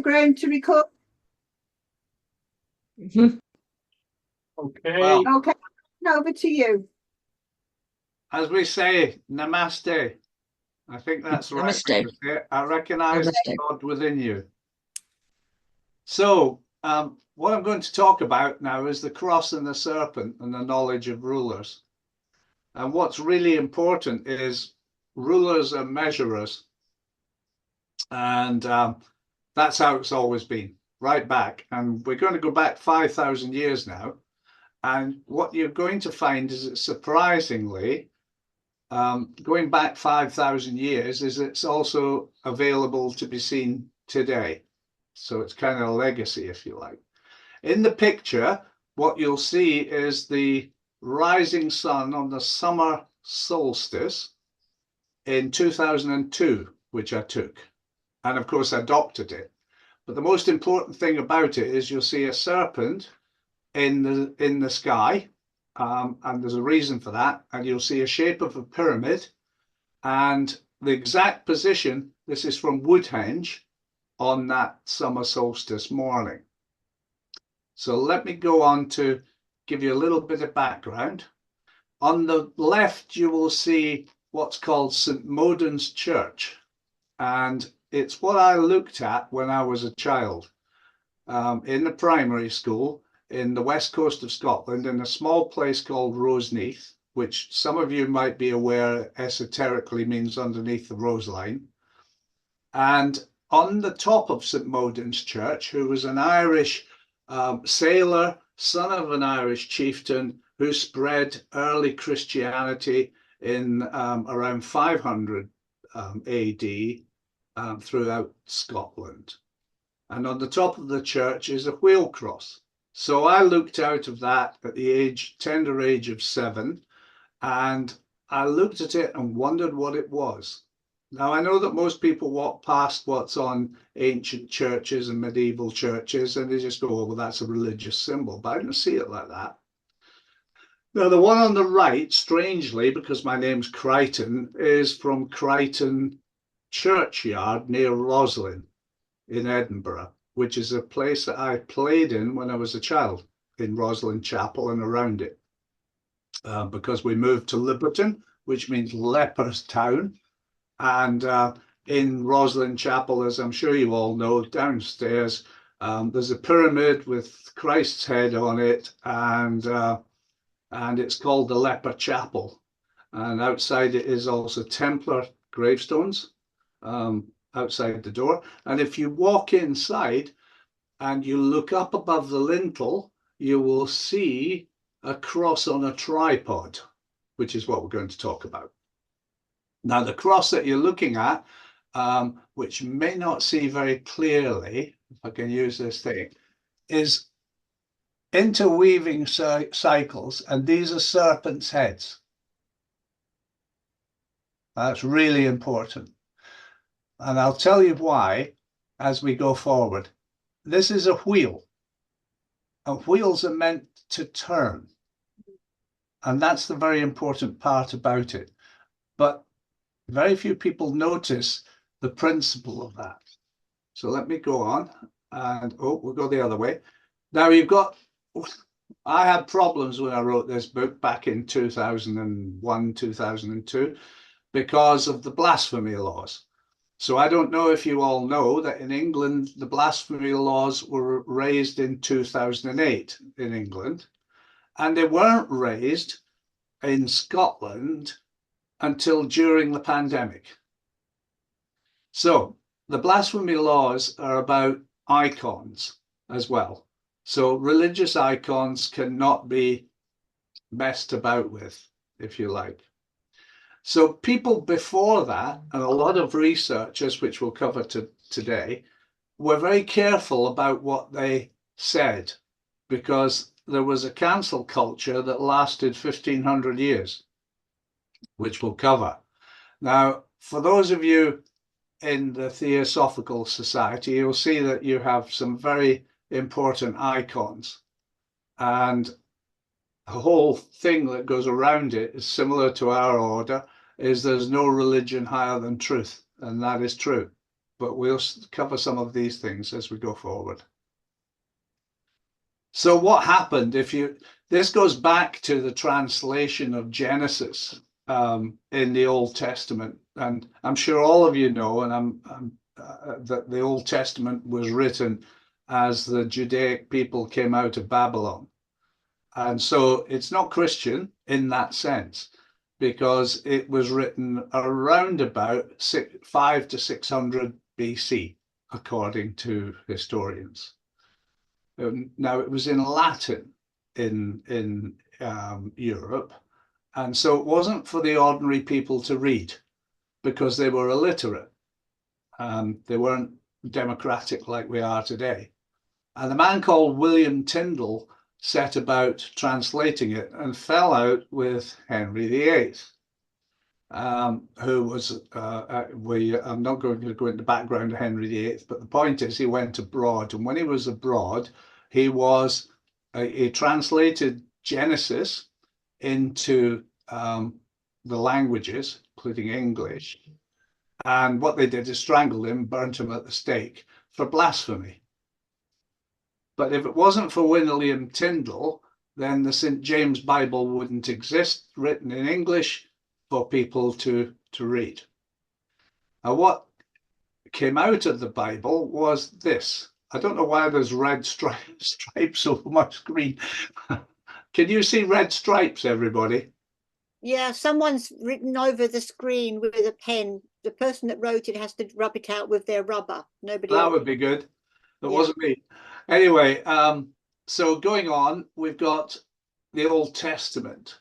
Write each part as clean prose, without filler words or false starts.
Graham to record. Okay. Well, Okay, over to you. as we say, namaste. I think that's the right way Namaste. to say it. I recognize Namaste. God within you. So, what I'm going to talk about now is the cross and the serpent and the knowledge of rulers. And what's really important is rulers are measurers. And that's how it's always been, right back. And we're going to go back 5,000 years now. And what you're going to find is that surprisingly, going back 5,000 years, is it's also available to be seen today. So it's kind of a legacy, if you like. In the picture, what you'll see is the rising sun on the summer solstice in 2002, which I took. And of course, I adopted it. But the most important thing about it is you'll see a serpent in the sky, and there's a reason for that. And you'll see a shape of a pyramid, and the exact position. This is from Woodhenge on that summer solstice morning. So let me go on to give you a little bit of background. On the left, you will see what's called St. Moden's Church, and it's what I looked at when I was a child in the primary school in the west coast of Scotland, in a small place called Roseneath, which some of you might be aware esoterically means underneath the rose line. And on the top of St. Moden's Church, who was an Irish sailor, son of an Irish chieftain, who spread early Christianity in around 500 AD throughout Scotland. And on the top of the church is a wheel cross. So I looked out of that at the tender age of 7, and I looked at it and wondered what it was. Now, I know that most people walk past what's on ancient churches and medieval churches, and they just go, oh, well, that's a religious symbol. But I didn't see it like that. Now, the one on the right, strangely, because my name's Crichton, is from Crichton Churchyard near Roslin in Edinburgh, which is a place that I played in when I was a child, in Roslin Chapel and around it, because we moved to Liberton, which means leper's town. And in Roslin Chapel, as I'm sure you all know, downstairs, there's a pyramid with Christ's head on it, and it's called the Leper Chapel. And outside it is also Templar gravestones outside the door. And if you walk inside and you look up above the lintel, you will see a cross on a tripod, which is what we're going to talk about. Now, the cross that you're looking at, which may not see very clearly, if I can use this thing, is interweaving cycles, and these are serpents' heads. That's really important. And I'll tell you why as we go forward. This is a wheel, and wheels are meant to turn. And that's the very important part about it. But very few people notice the principle of that. So let me go on, and we'll go the other way. Now I had problems when I wrote this book back in 2001, 2002, because of the blasphemy laws. So I don't know if you all know that in England, the blasphemy laws were raised in 2008 in England, and they weren't raised in Scotland until during the pandemic. So the blasphemy laws are about icons as well. So religious icons cannot be messed about with, if you like. So people before that, and a lot of researchers, which we'll cover today, were very careful about what they said, because there was a cancel culture that lasted 1,500 years, which we'll cover. Now, for those of you in the Theosophical Society, you'll see that you have some very important icons. And the whole thing that goes around it is similar to our order, is there's no religion higher than truth. And that is true. but we'll cover some of these things as we go forward. So what happened this goes back to the translation of Genesis in the Old Testament, and I'm sure all of you know, that the Old Testament was written as the Judaic people came out of Babylon. And so it's not Christian in that sense, because it was written around about 500 to 600 BC, according to historians. Now, it was in Latin in Europe, and so it wasn't for the ordinary people to read because they were illiterate. They weren't democratic like we are today. And a man called William Tyndale set about translating it and fell out with Henry VIII, who was, I'm not going to go into the background of Henry VIII, but the point is he went abroad. And when he was abroad, he translated Genesis into the languages, including English. And what they did is strangled him, burnt him at the stake for blasphemy. But if it wasn't for William Tyndale, then the St. James Bible wouldn't exist, written in English for people to read. Now, what came out of the Bible was this. I don't know why there's red stripes over my screen. Can you see red stripes, everybody? Yeah, someone's written over the screen with a pen. The person that wrote it has to rub it out with their rubber. Nobody That else. would be good. That Yeah. wasn't me. Anyway, so going on, we've got the Old Testament.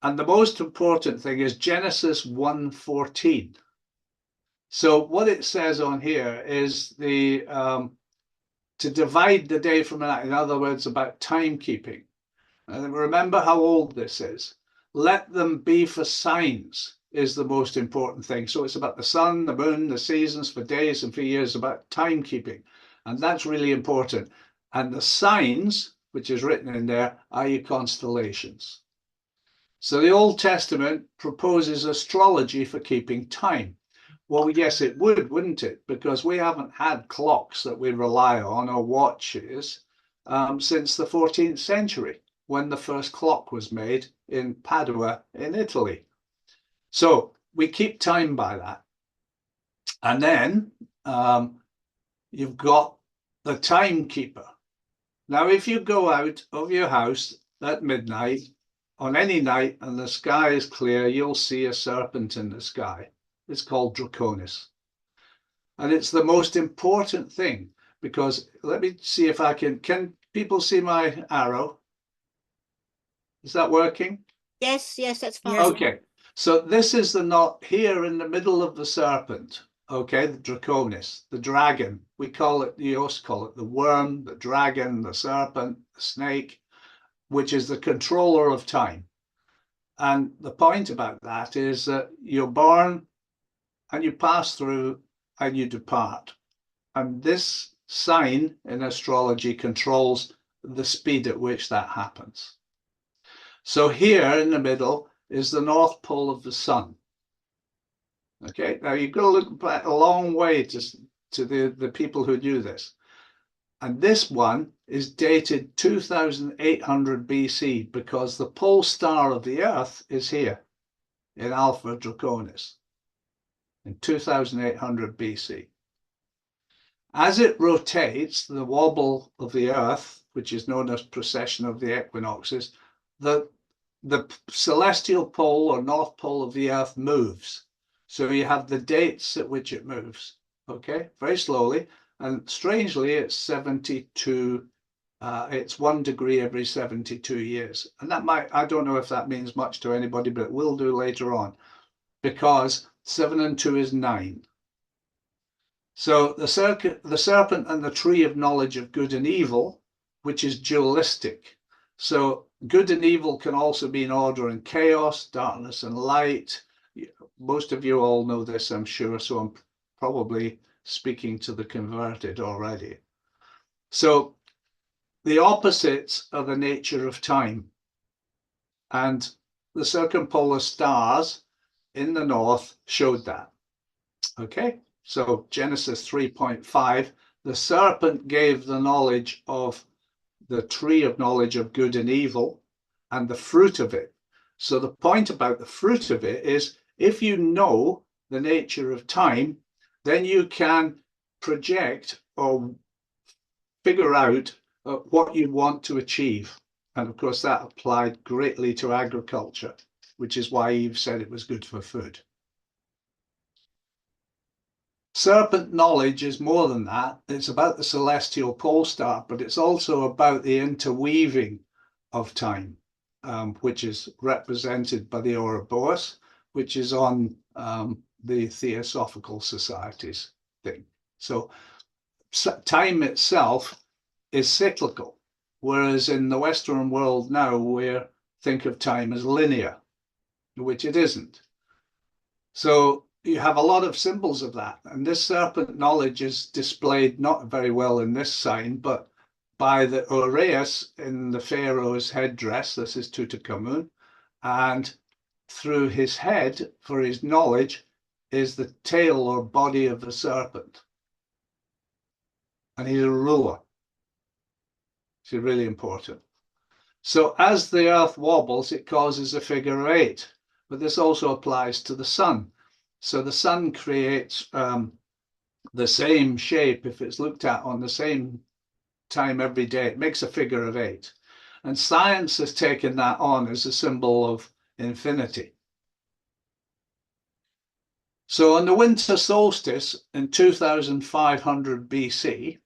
And the most important thing is Genesis 1:14. So what it says on here is to divide the day from the night. In other words, about timekeeping. And remember how old this is. Let them be for signs is the most important thing. So it's about the sun, the moon, the seasons, for days and for years, about timekeeping. And that's really important. And the signs, which is written in there, are your constellations. So the Old Testament proposes astrology for keeping time. Well, yes, it would, wouldn't it? Because we haven't had clocks that we rely on or watches since the 14th century, when the first clock was made in Padua in Italy. So we keep time by that. And then you've got the timekeeper. Now, if you go out of your house at midnight, on any night, and the sky is clear, you'll see a serpent in the sky. It's called Draconis. And it's the most important thing, because let me see if I can people see my arrow? Is that working? Yes, that's fine. Okay, so this is the knot here in the middle of the serpent. Okay, the Draconis, the dragon. We call it, you also call it the worm, the dragon, the serpent, the snake, which is the controller of time. And the point about that is that you're born and you pass through and you depart. And this sign in astrology controls the speed at which that happens. So here in the middle is the North Pole of the sun. Okay, now you've got to look back a long way to the people who knew this. And this one is dated 2800 BC because the pole star of the Earth is here in Alpha Draconis in 2800 BC. As it rotates, the wobble of the Earth, which is known as precession of the equinoxes, the celestial pole or North Pole of the Earth moves. So you have the dates at which it moves, okay, very slowly. And strangely, it's 72, it's 1 degree every 72 years. And that I don't know if that means much to anybody, but it will do later on, because 7 and 2 is 9. So the serpent and the tree of knowledge of good and evil, which is dualistic. So good and evil can also mean order and chaos, darkness and light. Most of you all know this, I'm sure, so I'm probably speaking to the converted already. So the opposites are the nature of time. And the circumpolar stars in the north showed that. Okay, So Genesis 3.5, the serpent gave the knowledge of the tree of knowledge of good and evil and the fruit of it. So the point about the fruit of it is if you know the nature of time, then you can project or figure out what you want to achieve. And of course, that applied greatly to agriculture, which is why Eve said it was good for food. Serpent knowledge is more than that. It's about the celestial pole star, but it's also about the interweaving of time, which is represented by the Ouroboros, which is on the Theosophical Society's thing. So time itself is cyclical, whereas in the Western world now, we think of time as linear, which it isn't. So you have a lot of symbols of that. And this serpent knowledge is displayed not very well in this sign, but by the Uraeus in the pharaoh's headdress. This is Tutankhamun. And through his head, for his knowledge, is the tail or body of the serpent. And he's a ruler. It's really important. So as the earth wobbles, it causes a figure of 8. But this also applies to the sun. So the sun creates the same shape if it's looked at on the same time every day. It makes a figure of 8. And science has taken that on as a symbol of infinity. So on the winter solstice in 2500 BC,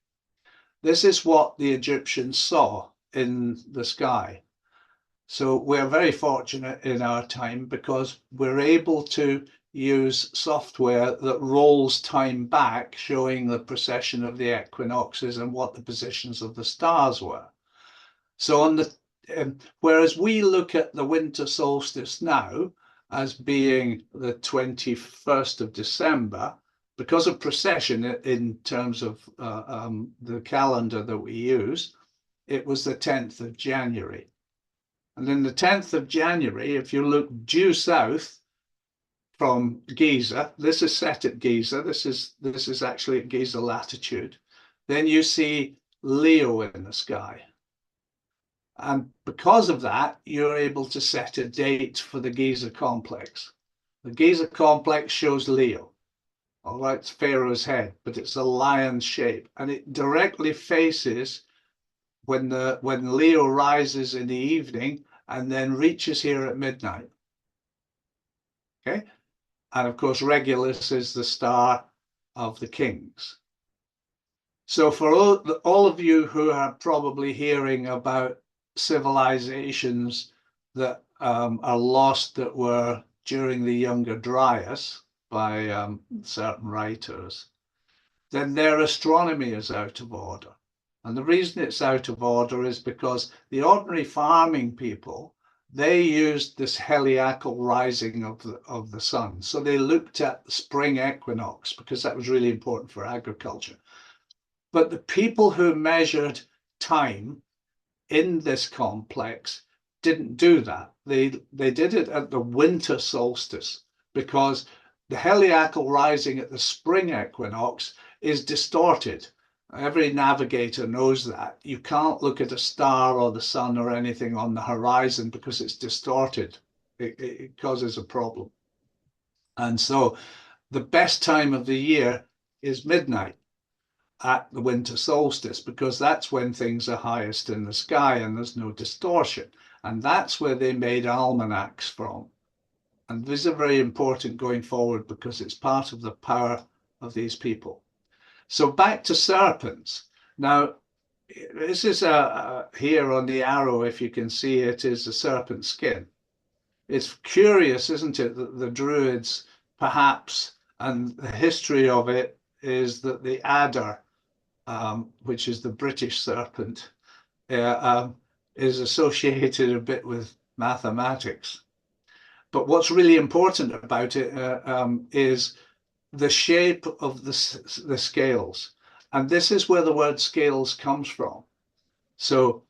this is what the Egyptians saw in the sky. So we're very fortunate in our time because we're able to use software that rolls time back, showing the precession of the equinoxes and what the positions of the stars were. So on the whereas we look at the winter solstice now as being the 21st of December, because of precession in terms of the calendar that we use, it was the 10th of January. And then the 10th of January, if you look due south from Giza, this is set at Giza, this is actually at Giza latitude, then you see Leo in the sky. And because of that, you're able to set a date for the Giza complex. The Giza complex shows Leo. All right, it's Pharaoh's head, but it's a lion's shape, and it directly faces when Leo rises in the evening and then reaches here at midnight. Okay, and of course Regulus is the star of the kings. So for all of you who are probably hearing about civilizations that are lost that were during the Younger Dryas by certain writers, then their astronomy is out of order. And the reason it's out of order is because the ordinary farming people, they used this heliacal rising of the sun. So they looked at the spring equinox because that was really important for agriculture. But the people who measured time in this complex didn't do that. They did it at the winter solstice because the heliacal rising at the spring equinox is distorted. Every navigator knows that. You can't look at a star or the sun or anything on the horizon because it's distorted. It causes a problem. And so the best time of the year is midnight at the winter solstice because that's when things are highest in the sky and there's no distortion. And that's where they made almanacs from. And these are very important going forward because it's part of the power of these people. So back to serpents. Now, this is here on the arrow, if you can see it, is a serpent skin. It's curious, isn't it, that the Druids perhaps, and the history of it is that the adder, which is the British serpent, is associated a bit with mathematics. But what's really important about it is the shape of the scales. And this is where the word scales comes from. So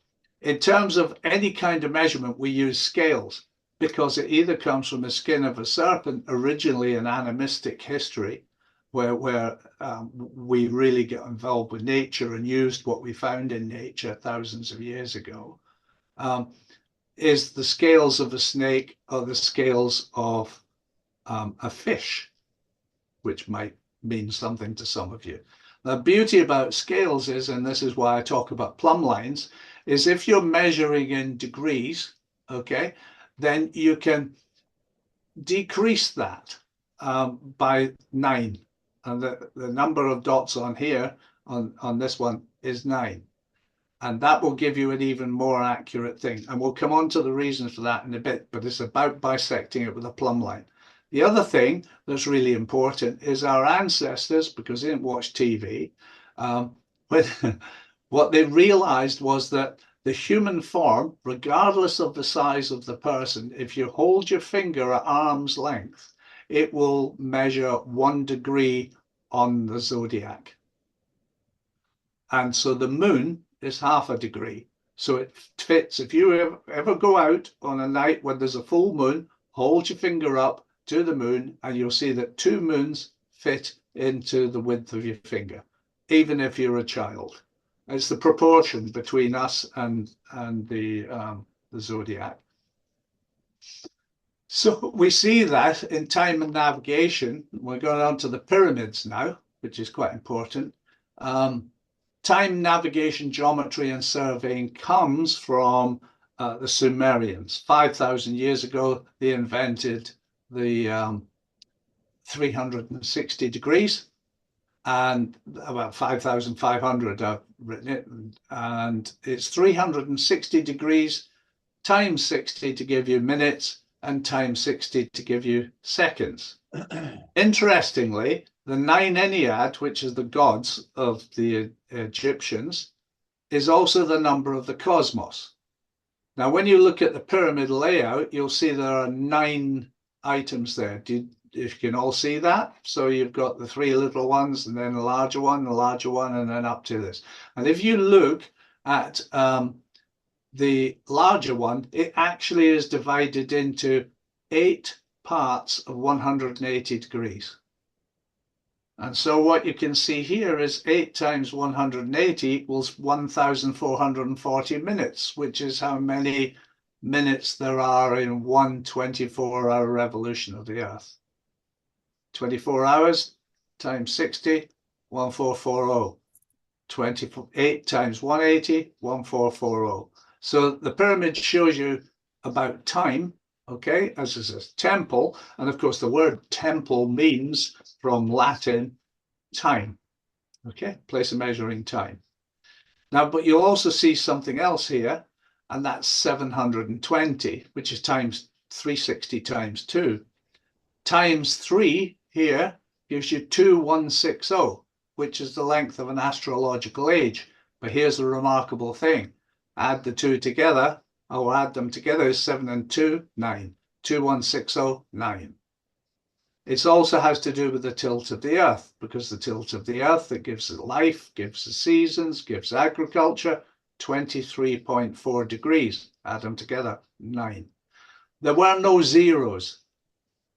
in terms of any kind of measurement, we use scales because it either comes from the skin of a serpent, originally in animistic history, where we really get involved with nature and used what we found in nature thousands of years ago, is the scales of a snake or the scales of a fish, which might mean something to some of you. The beauty about scales is, and this is why I talk about plumb lines, is if you're measuring in degrees, okay, then you can decrease that by 9. And the number of dots on here, on this one, is 9. And that will give you an even more accurate thing. And we'll come on to the reasons for that in a bit, but it's about bisecting it with a plumb line. The other thing that's really important is our ancestors, because they didn't watch TV, what they realized was that the human form, regardless of the size of the person, if you hold your finger at arm's length, it will measure 1 degree on the zodiac. And so the moon is half a degree. So it fits. If you ever go out on a night when there's a full moon, hold your finger up to the moon and you'll see that 2 moons fit into the width of your finger, even if you're a child. It's the proportion between us and the zodiac. So we see that in time and navigation. We're going on to the pyramids now, which is quite important. Time, navigation, geometry, and surveying comes from the Sumerians. 5,000 years ago, they invented the 360 degrees, and about 5,500 I've written it, and it's 360 degrees times 60 to give you minutes and times 60 to give you seconds. Interestingly, the 9 Ennead, which is the gods of the Egyptians, is also the number of the cosmos. Now, when you look at the pyramid layout, you'll see there are 9 items there. If you can all see that? So you've got the 3 little ones, and then a larger one, and then up to this. And if you look at the larger one, it actually is divided into 8 parts of 180 degrees. And so what you can see here is 8 times 180 equals 1,440 minutes, which is how many minutes there are in one 24-hour revolution of the Earth. 24 hours times 60, 1440. 28 times 180, 1440. So the pyramid shows you about time, okay, as is a temple. And of course, the word temple means from Latin time, okay, place of measuring time. Now, but you'll also see something else here, and that's 720, which is times 360 times 2. Times 3 here gives you 2160, which is the length of an astrological age. But here's the remarkable thing. Add the 2 together, or add them together, is 7 and 2, 9. 2160, 9. It also has to do with the tilt of the Earth, because the tilt of the Earth that gives it life, gives the seasons, gives agriculture, 23.4 degrees. Add them together, 9. There were no zeros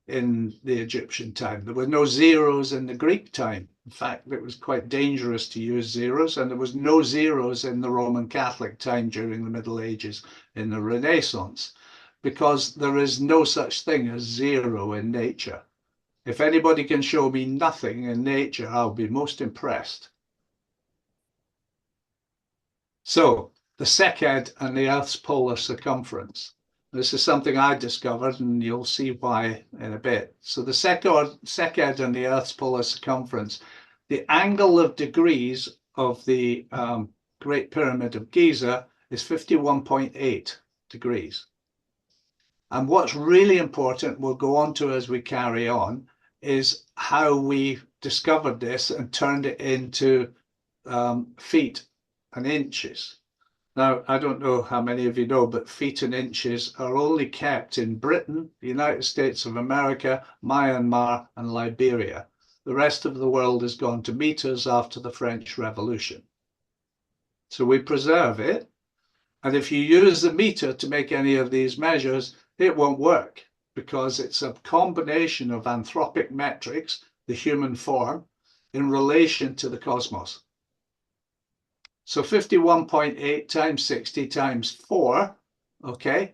in the Egyptian time. There were no zeros in the Greek time. In fact, it was quite dangerous to use zeros, and there was no zeros in the Roman Catholic time during the Middle Ages, in the Renaissance, because there is no such thing as zero in nature. If anybody can show me nothing in nature, I'll be most impressed. So, the Seced and the Earth's polar circumference. This is something I discovered, and you'll see why in a bit. So the Seced and the Earth's polar circumference, the angle of degrees of the Great Pyramid of Giza is 51.8 degrees. And what's really important, we'll go on to as we carry on, is how we discovered this and turned it into feet and inches. Now, I don't know how many of you know, but feet and inches are only kept in Britain, the United States of America, Myanmar, and Liberia. The rest of the world has gone to meters after the French Revolution. So we preserve it. And if you use the meter to make any of these measures, it won't work, because it's a combination of anthropic metrics, the human form, in relation to the cosmos. So 51.8 times 60 times 4, okay,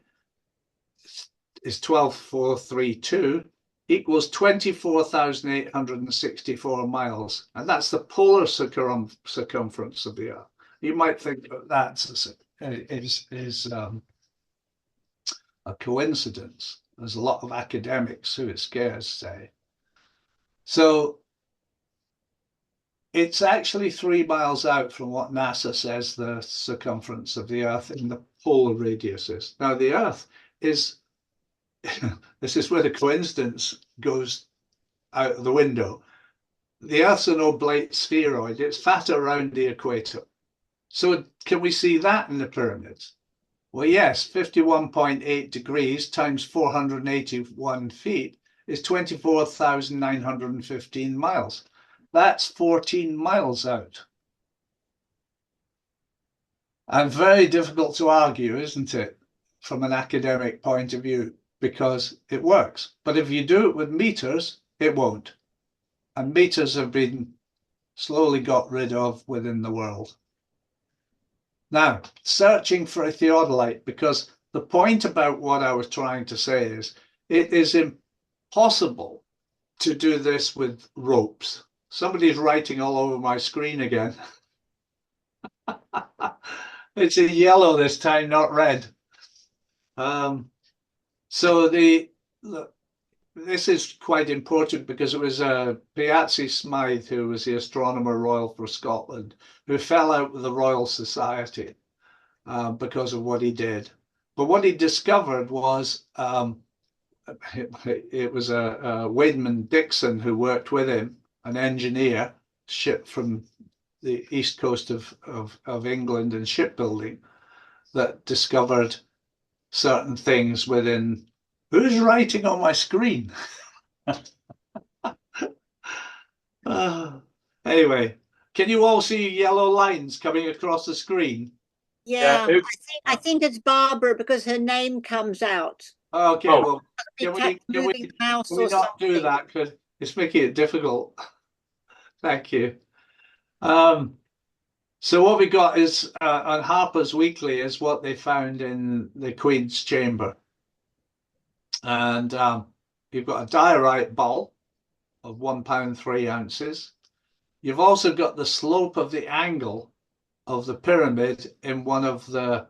is 12,432, equals 24,864 miles. And that's the polar circumference of the Earth. You might think that that's a coincidence. There's a lot of academics who it scares say. So it's actually 3 miles out from what NASA says the circumference of the Earth in the polar radius is. Now the Earth is, this is where the coincidence goes out of the window. The Earth's an oblate spheroid. It's fat around the equator. So can we see that in the pyramids? Well, yes, 51.8 degrees times 481 feet is 24,915 miles. That's 14 miles out. And very difficult to argue, isn't it, from an academic point of view, because it works. But if you do it with meters, it won't. And meters have been slowly got rid of within the world. Now, searching for a theodolite, because the point about what I was trying to say is it is impossible to do this with ropes. Somebody's writing all over my screen again. It's in yellow this time, not red. So this is quite important because it was Piazzi Smythe, who was the Astronomer Royal for Scotland, who fell out with the Royal Society because of what he did. But what he discovered was it was a Wadman Dixon who worked with him, an engineer, shipped from the east coast of England and shipbuilding, that discovered certain things within. Who's writing on my screen? Anyway, can you all see yellow lines coming across the screen? Yeah, I think it's Barbara because her name comes out. Okay, well, can we mouse not or do that? Because it's making it difficult. Thank you. So what we got is on Harper's Weekly is what they found in the Queen's chamber. And you've got a diorite ball of 1 pound 3 ounces. You've also got the slope of the angle of the pyramid in one of the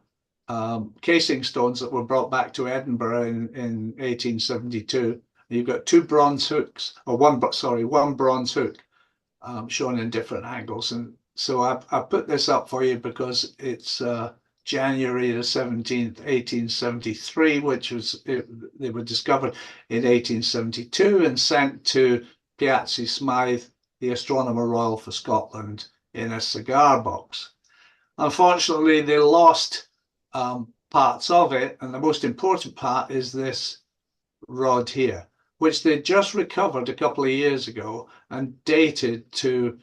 casing stones that were brought back to Edinburgh in 1872. You've got 2 bronze hooks, or one bronze hook shown in different angles. And so I put this up for you because it's January the 17th, 1873, which was, they were discovered in 1872 and sent to Piazzi Smythe, the Astronomer Royal for Scotland, in a cigar box. Unfortunately, they lost parts of it, and the most important part is this rod here, which they just recovered a couple of years ago and dated to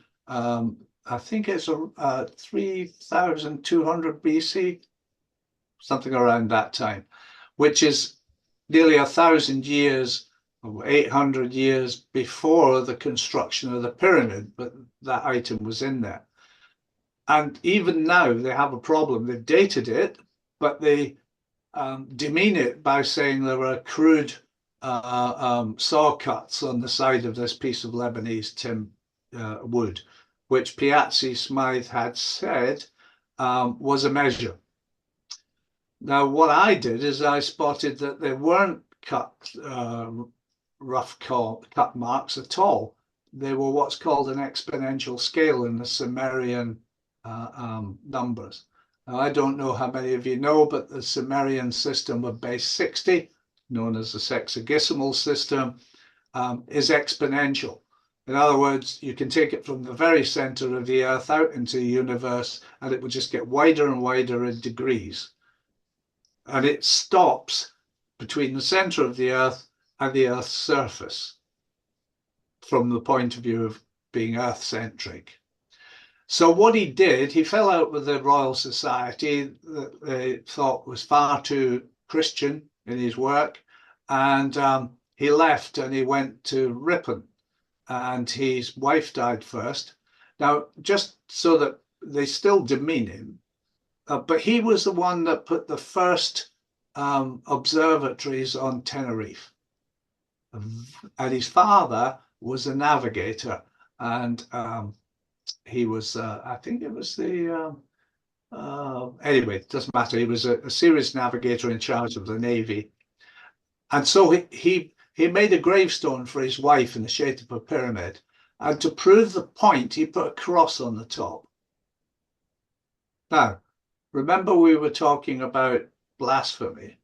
I think it's 3,200 BC, something around that time, which is nearly 1,000 years, or 800 years before the construction of the pyramid, but that item was in there. And even now they have a problem. They've dated it, but they demean it by saying there were crude saw cuts on the side of this piece of Lebanese wood, which Piazzi Smythe had said was a measure. Now, what I did is I spotted that there weren't rough cut marks at all. They were what's called an exponential scale in the Sumerian numbers. Now, I don't know how many of you know, but the Sumerian system of base 60, known as the sexagesimal system, is exponential. In other words, you can take it from the very center of the Earth out into the universe, and it will just get wider and wider in degrees. And it stops between the center of the Earth and the Earth's surface from the point of view of being Earth-centric. So what he did, he fell out with the Royal Society that they thought was far too Christian in his work, and he left and he went to Ripon. and his wife died first. Now, just so that they still demean him, but he was the one that put the first observatories on Tenerife. And his father was a navigator, and he was, I think it was the, anyway, it doesn't matter. He was a serious navigator in charge of the Navy. And so he made a gravestone for his wife in the shape of a pyramid. And to prove the point, he put a cross on the top. Now, remember we were talking about blasphemy.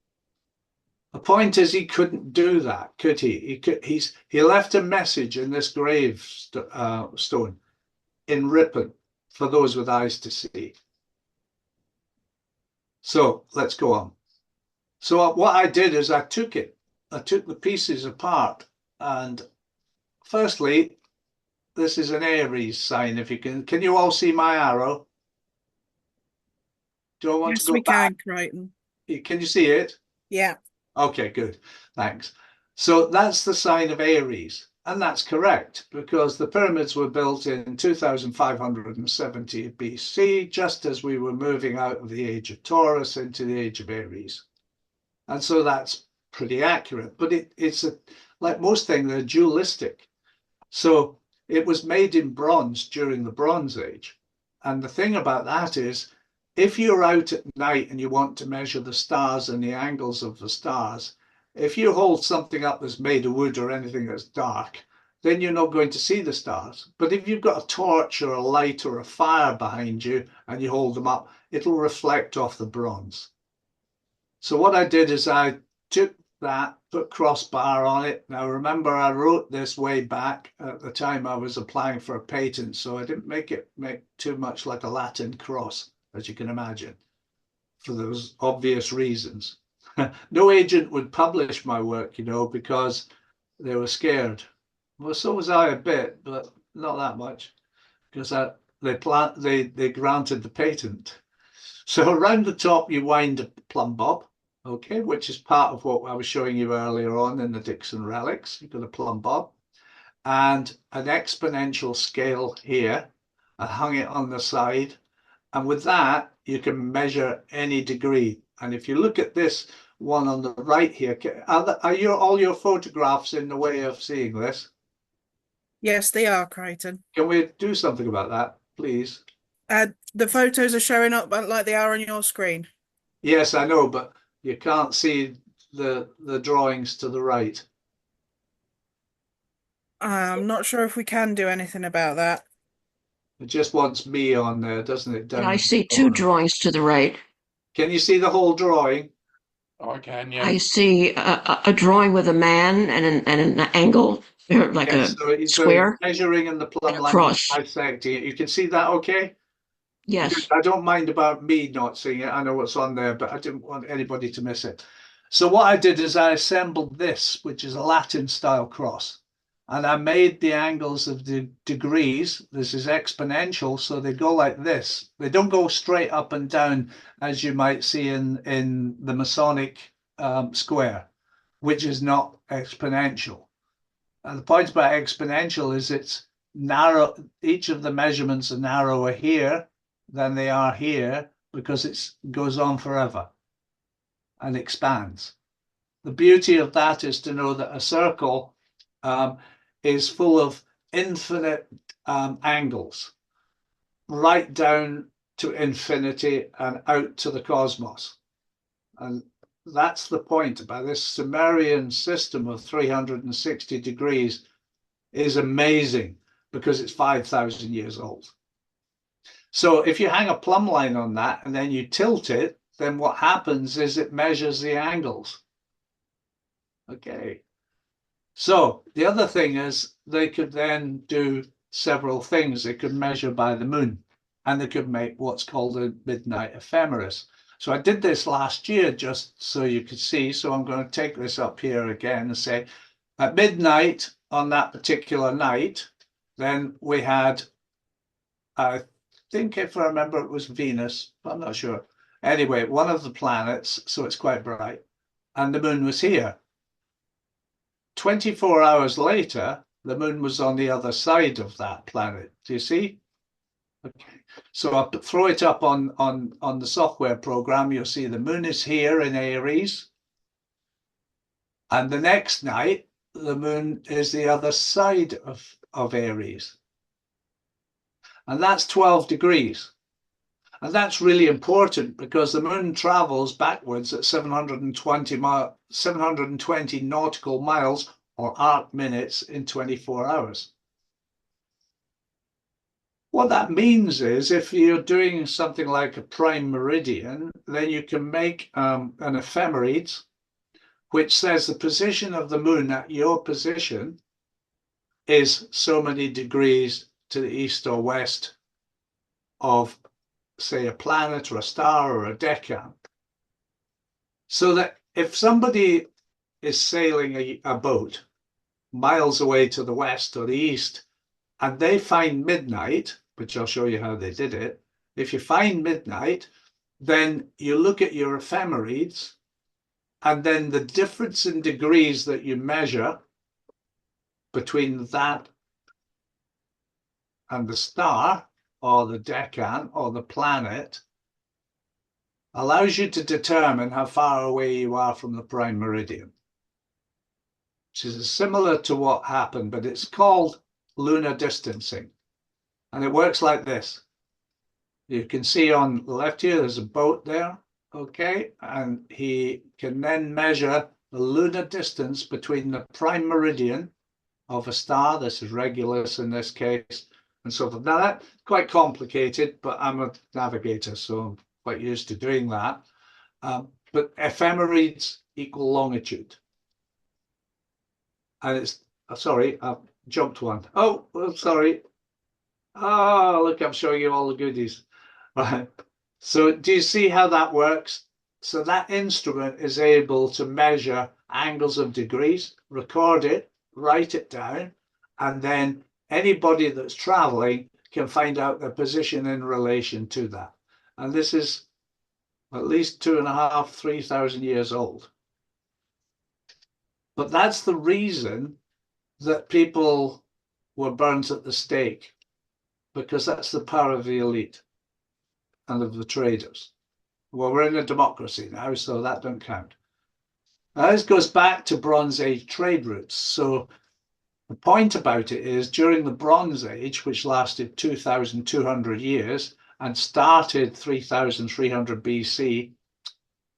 The point is he couldn't do that, could he? He left a message in this gravestone in Ripon for those with eyes to see. So let's go on. So what I did is I took the pieces apart, and firstly, this is an Aries sign. If you can you all see my arrow? Do I want Yes, to go we back? can, Crichton. Can you see it? Yeah. Okay, good. Thanks. So that's the sign of Aries. And that's correct, because the pyramids were built in 2570 BC, just as we were moving out of the age of Taurus into the age of Aries. And so that's pretty accurate. But it's like most things, they're dualistic. So it was made in bronze during the Bronze Age. And the thing about that is, if you're out at night and you want to measure the stars and the angles of the stars, if you hold something up that's made of wood or anything that's dark, then you're not going to see the stars. But if you've got a torch or a light or a fire behind you and you hold them up, it'll reflect off the bronze. So what I did is I took that, put crossbar on it. Now remember, I wrote this way back at the time I was applying for a patent, so I didn't make too much like a Latin cross, as you can imagine, for those obvious reasons. No agent would publish my work, you know, because they were scared. Well, so was I a bit, but not that much, because they granted the patent. So around the top, you wind a plumb bob, okay, which is part of what I was showing you earlier on in the Dixon relics. You've got a plumb bob and an exponential scale here. I hung it on the side. And with that, you can measure any degree. And if you look at this one on the right here, are all your photographs in the way of seeing this? Yes, they are, Crichton. Can we do something about that, please? The photos are showing up like they are on your screen. Yes, I know, but you can't see the drawings to the right. I'm not sure if we can do anything about that. It just wants me on there, doesn't it? And I see two drawings to the right. Can you see the whole drawing? Oh, I can, yeah. I see a drawing with a man and an angle, like Yes, a so he's square. measuring in the plumb and a line, cross. dissecting it. You can see that, okay? Yes. I don't mind about me not seeing it. I know what's on there, but I didn't want anybody to miss it. So what I did is I assembled this, which is a Latin style cross. And I made the angles of the degrees. This is exponential, so they go like this. They don't go straight up and down as you might see in the Masonic square, which is not exponential. And the point about exponential is it's narrow. Each of the measurements are narrower here than they are here because it goes on forever and expands. The beauty of that is to know that a circle is full of infinite angles, right down to infinity and out to the cosmos. And that's the point about this Sumerian system of 360 degrees is amazing because it's 5,000 years old. So if you hang a plumb line on that and then you tilt it, then what happens is it measures the angles. Okay. So the other thing is they could then do several things. They could measure by the moon and they could make what's called a midnight ephemeris. So I did this last year just so you could see. So I'm going to take this up here again and say at midnight on that particular night, then we had, I think if I remember it was Venus, but I'm not sure. Anyway, one of the planets, so it's quite bright, and the moon was here. 24 hours later, the moon was on the other side of that planet. Do you see? Okay, so I'll throw it up on the software program. You'll see the moon is here in Aries. And the next night, the moon is the other side of Aries. And that's 12 degrees. And that's really important because the moon travels backwards at 720 nautical miles or arc minutes in 24 hours. What that means is if you're doing something like a prime meridian, then you can make an ephemeride, which says the position of the moon at your position is so many degrees to the east or west of, say, a planet or a star or a decan. So that if somebody is sailing a boat miles away to the west or the east, and they find midnight, which I'll show you how they did it. If you find midnight, then you look at your ephemerides, and then the difference in degrees that you measure between that and the star or the decan or the planet allows you to determine how far away you are from the prime meridian, which is similar to what happened, but it's called lunar distancing. And it works like this. You can see on the left here, there's a boat there, okay? And he can then measure the lunar distance between the prime meridian of a star, this is Regulus in this case, and so forth. Now that's quite complicated, but I'm a navigator, so I'm quite used to doing that. But ephemerides equal longitude. And it's, sorry, I've jumped one. Oh, sorry. Oh, look, I'm showing you all the goodies. Right. So do you see how that works? So that instrument is able to measure angles of degrees, record it, write it down, and then anybody that's traveling can find out their position in relation to that. And this is at least 2,500, 3,000 years old. But that's the reason that people were burnt at the stake, because that's the power of the elite and of the traders. Well, we're in a democracy now, so that don't count. Now, this goes back to Bronze Age trade routes. So the point about it is during the Bronze Age, which lasted 2,200 years and started 3,300 BC,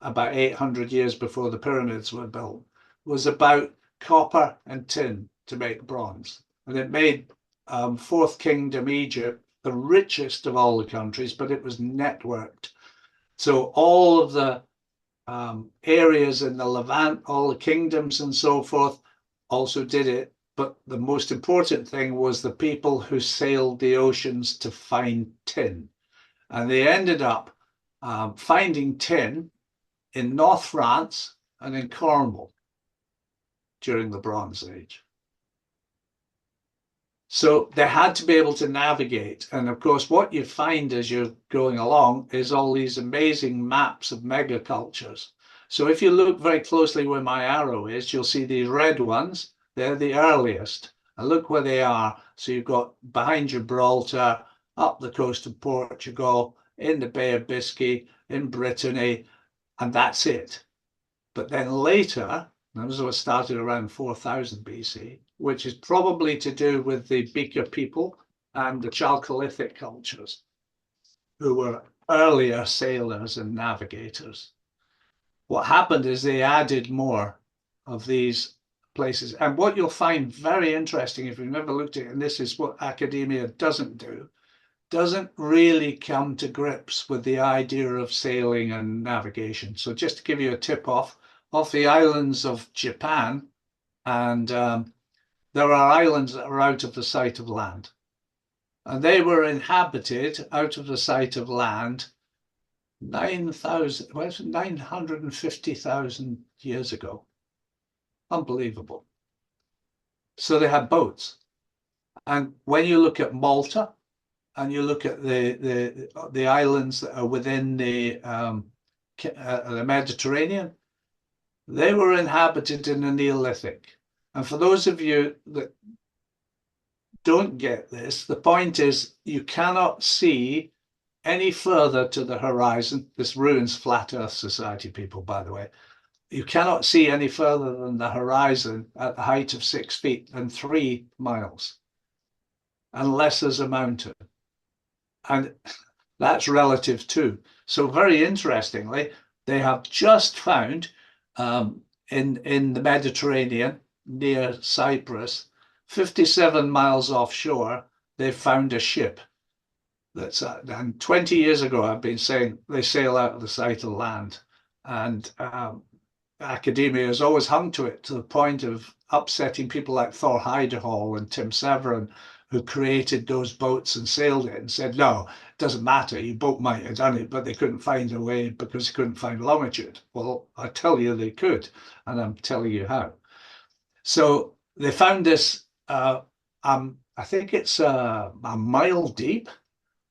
about 800 years before the pyramids were built, was about copper and tin to make bronze. And it made Fourth Kingdom Egypt the richest of all the countries, but it was networked. So all of the areas in the Levant, all the kingdoms and so forth also did it. But the most important thing was the people who sailed the oceans to find tin. And they ended up finding tin in North France and in Cornwall during the Bronze Age. So they had to be able to navigate. And of course, what you find as you're going along is all these amazing maps of megacultures. So if you look very closely where my arrow is, you'll see these red ones. They're the earliest. And look where they are. So you've got behind Gibraltar, up the coast of Portugal, in the Bay of Biscay, in Brittany, and that's it. But then later, those were started around 4000 BC, which is probably to do with the Beaker people and the Chalcolithic cultures, who were earlier sailors and navigators. What happened is they added more of these places. And what you'll find very interesting, if you've never looked at it, and this is what academia doesn't do, doesn't really come to grips with the idea of sailing and navigation. So just to give you a tip off the islands of Japan, and there are islands that are out of the sight of land. And they were inhabited out of the sight of land 950,000 years ago. Unbelievable. So they had boats. And when you look at Malta, and you look at the islands that are within the Mediterranean, they were inhabited in the Neolithic. And for those of you that don't get this, the point is you cannot see any further to the horizon. This ruins Flat Earth Society people, by the way. You cannot see any further than the horizon at the height of 6 feet and 3 miles, unless there's a mountain. And that's relative too. So very interestingly, they have just found in the Mediterranean near Cyprus, 57 miles offshore, they found a ship. And 20 years ago, I've been saying they sail out of the sight of land. And academia has always hung to it, to the point of upsetting people like Thor Heyerdahl and Tim Severin, who created those boats and sailed it, and said, no, it doesn't matter, your boat might have done it, but they couldn't find a way because they couldn't find longitude. Well, I tell you they could, and I'm telling you how. So they found this, I think it's a mile deep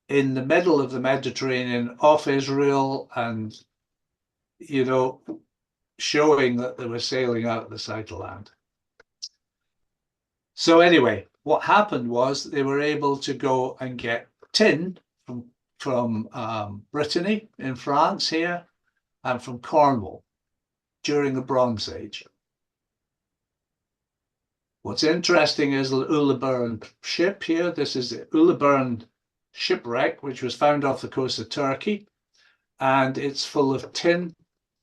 in the middle of the Mediterranean off Israel, and, you know, showing that they were sailing out of the sight of land. So anyway, what happened was they were able to go and get tin from Brittany in France here, and from Cornwall during the Bronze Age. What's interesting is the Uluburn ship here. This is the Uluburn shipwreck, which was found off the coast of Turkey, and it's full of tin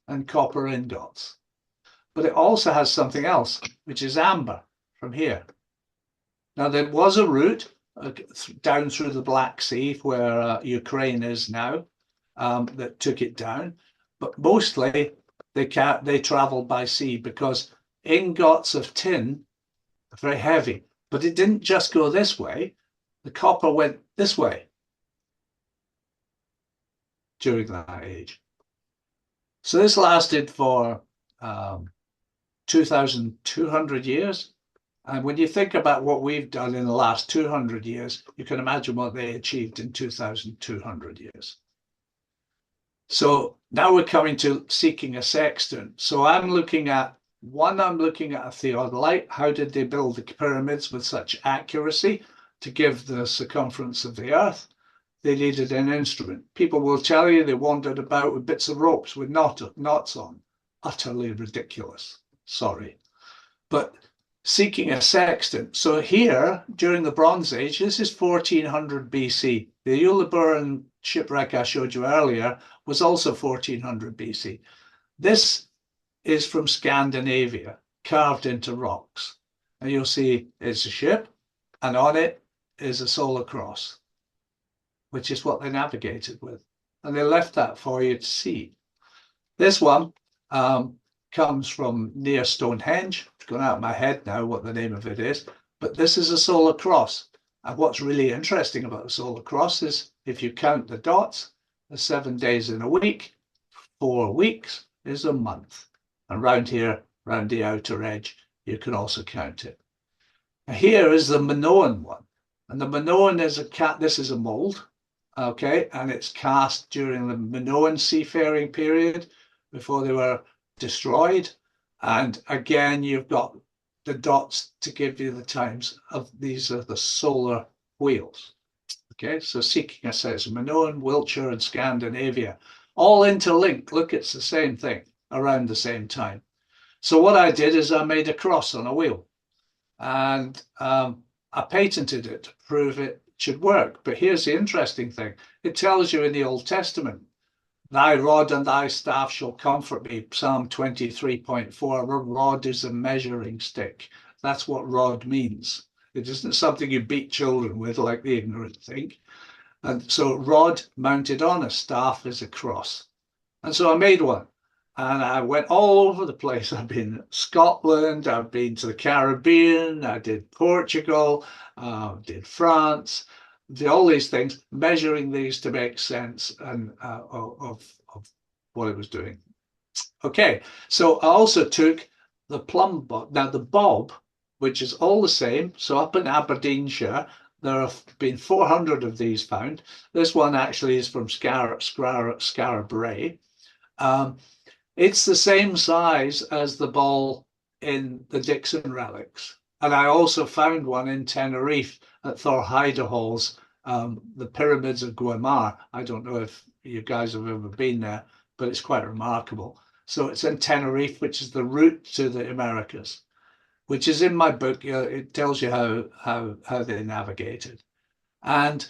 and copper ingots. But it also has something else, which is amber from here. Now, there was a route down through the Black Sea, where Ukraine is now, that took it down. But mostly they traveled by sea, because ingots of tin are very heavy. But it didn't just go this way. The copper went this way during that age. So this lasted for 2,200 years. And when you think about what we've done in the last 200 years, you can imagine what they achieved in 2,200 years. So now we're coming to seeking a sextant. So I'm looking at a theodolite. How did they build the pyramids with such accuracy to give the circumference of the earth? They needed an instrument. People will tell you they wandered about with bits of ropes with knots on. Utterly ridiculous. Sorry. But seeking a sextant. So here, during the Bronze Age, this is 1400 BC. The Uluburn shipwreck I showed you earlier was also 1400 BC. This is from Scandinavia, carved into rocks. And you'll see it's a ship, and on it is a solar cross, which is what they navigated with. And they left that for you to see. This one comes from near Stonehenge. It's gone out of my head now what the name of it is, but this is a solar cross. And what's really interesting about the solar cross is if you count the dots, there's 7 days in a week, 4 weeks is a month. And round here, round the outer edge, you can also count it. Now here is the Minoan one. And the Minoan is this is a mold, okay, and it's cast during the Minoan seafaring period before they were destroyed. And again, you've got the dots to give you the times of these are the solar wheels. Okay, so seeking a sense of Minoan, Wiltshire, and Scandinavia, all interlinked. Look, it's the same thing around the same time. So what I did is I made a cross on a wheel, and I patented it to prove it should work. But here's the interesting thing. It tells you in the Old Testament, thy rod and thy staff shall comfort me. Psalm 23.4, a rod is a measuring stick. That's what rod means. It isn't something you beat children with like the ignorant think. And so rod mounted on a staff is a cross. And so I made one. And I went all over the place. I've been to Scotland, I've been to the Caribbean, I did Portugal, did France, did all these things, measuring these to make sense and of what it was doing. Okay, so I also took the plumb bob. Now the bob, which is all the same, so up in Aberdeenshire, there have been 400 of these found. This one actually is from Skara Brae. It's the same size as the ball in the Dixon relics. And I also found one in Tenerife at Thorheiderhalls, the pyramids of Guimar. I don't know if you guys have ever been there, but it's quite remarkable. So it's in Tenerife, which is the route to the Americas, which is in my book. It tells you how they navigated. And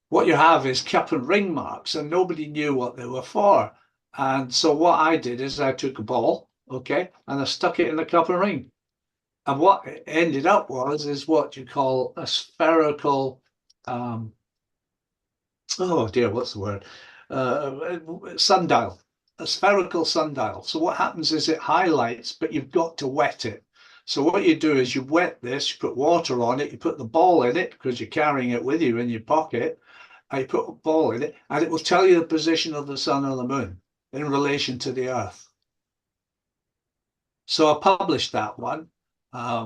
what you have is cup and ring marks, and nobody knew what they were for. And so what I did is I took a ball, okay, and I stuck it in the cup and ring. And what it ended up is what you call a spherical, oh dear, what's the word? Sundial, a spherical sundial. So what happens is it highlights, but you've got to wet it. So what you do is you wet this, you put water on it, you put the ball in it because you're carrying it with you in your pocket, and you put a ball in it, and it will tell you the position of the sun or the moon in relation to the earth. So I published that one,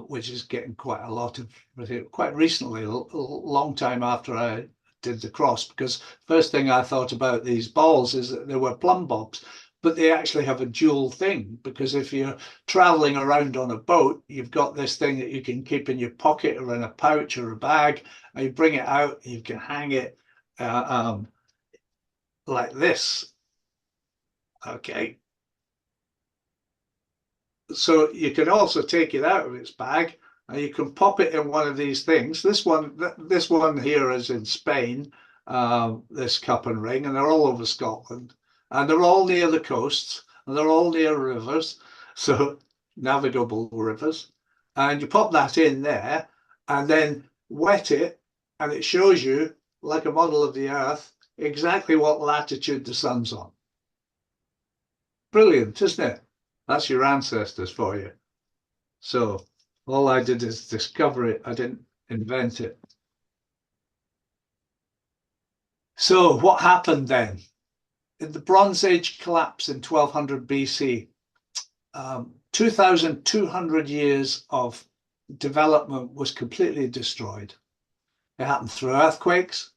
which is getting quite a lot of, quite recently, a long time after I did the cross, because first thing I thought about these balls is that they were plumb bobs, but they actually have a dual thing, because if you're traveling around on a boat, you've got this thing that you can keep in your pocket or in a pouch or a bag, and you bring it out, you can hang it like this. Okay. So you can also take it out of its bag and you can pop it in one of these things. This one here is in Spain, this cup and ring, and they're all over Scotland, and they're all near the coasts, and they're all near rivers, so navigable rivers. And you pop that in there and then wet it, and it shows you, like a model of the Earth, exactly what latitude the sun's on. Brilliant, isn't it? That's your ancestors for you. So all I did is discover it. I didn't invent it. So what happened then? In the Bronze Age collapse in 1200 BC, 2,200 years of development was completely destroyed. It happened through earthquakes.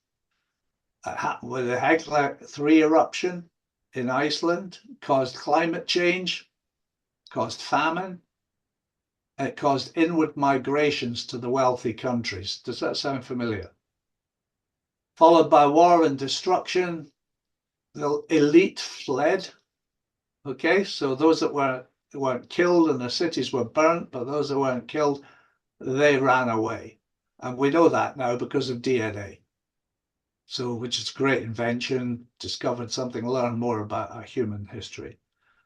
It happened with the Hekla 3 eruption in Iceland, caused climate change, caused famine. It caused inward migrations to the wealthy countries. Does that sound familiar? Followed by war and destruction. The elite fled. Okay, so those that weren't killed and the cities were burnt, but those that weren't killed, they ran away. And we know that now because of DNA. So, which is a great invention, discovered something, learned more about our human history.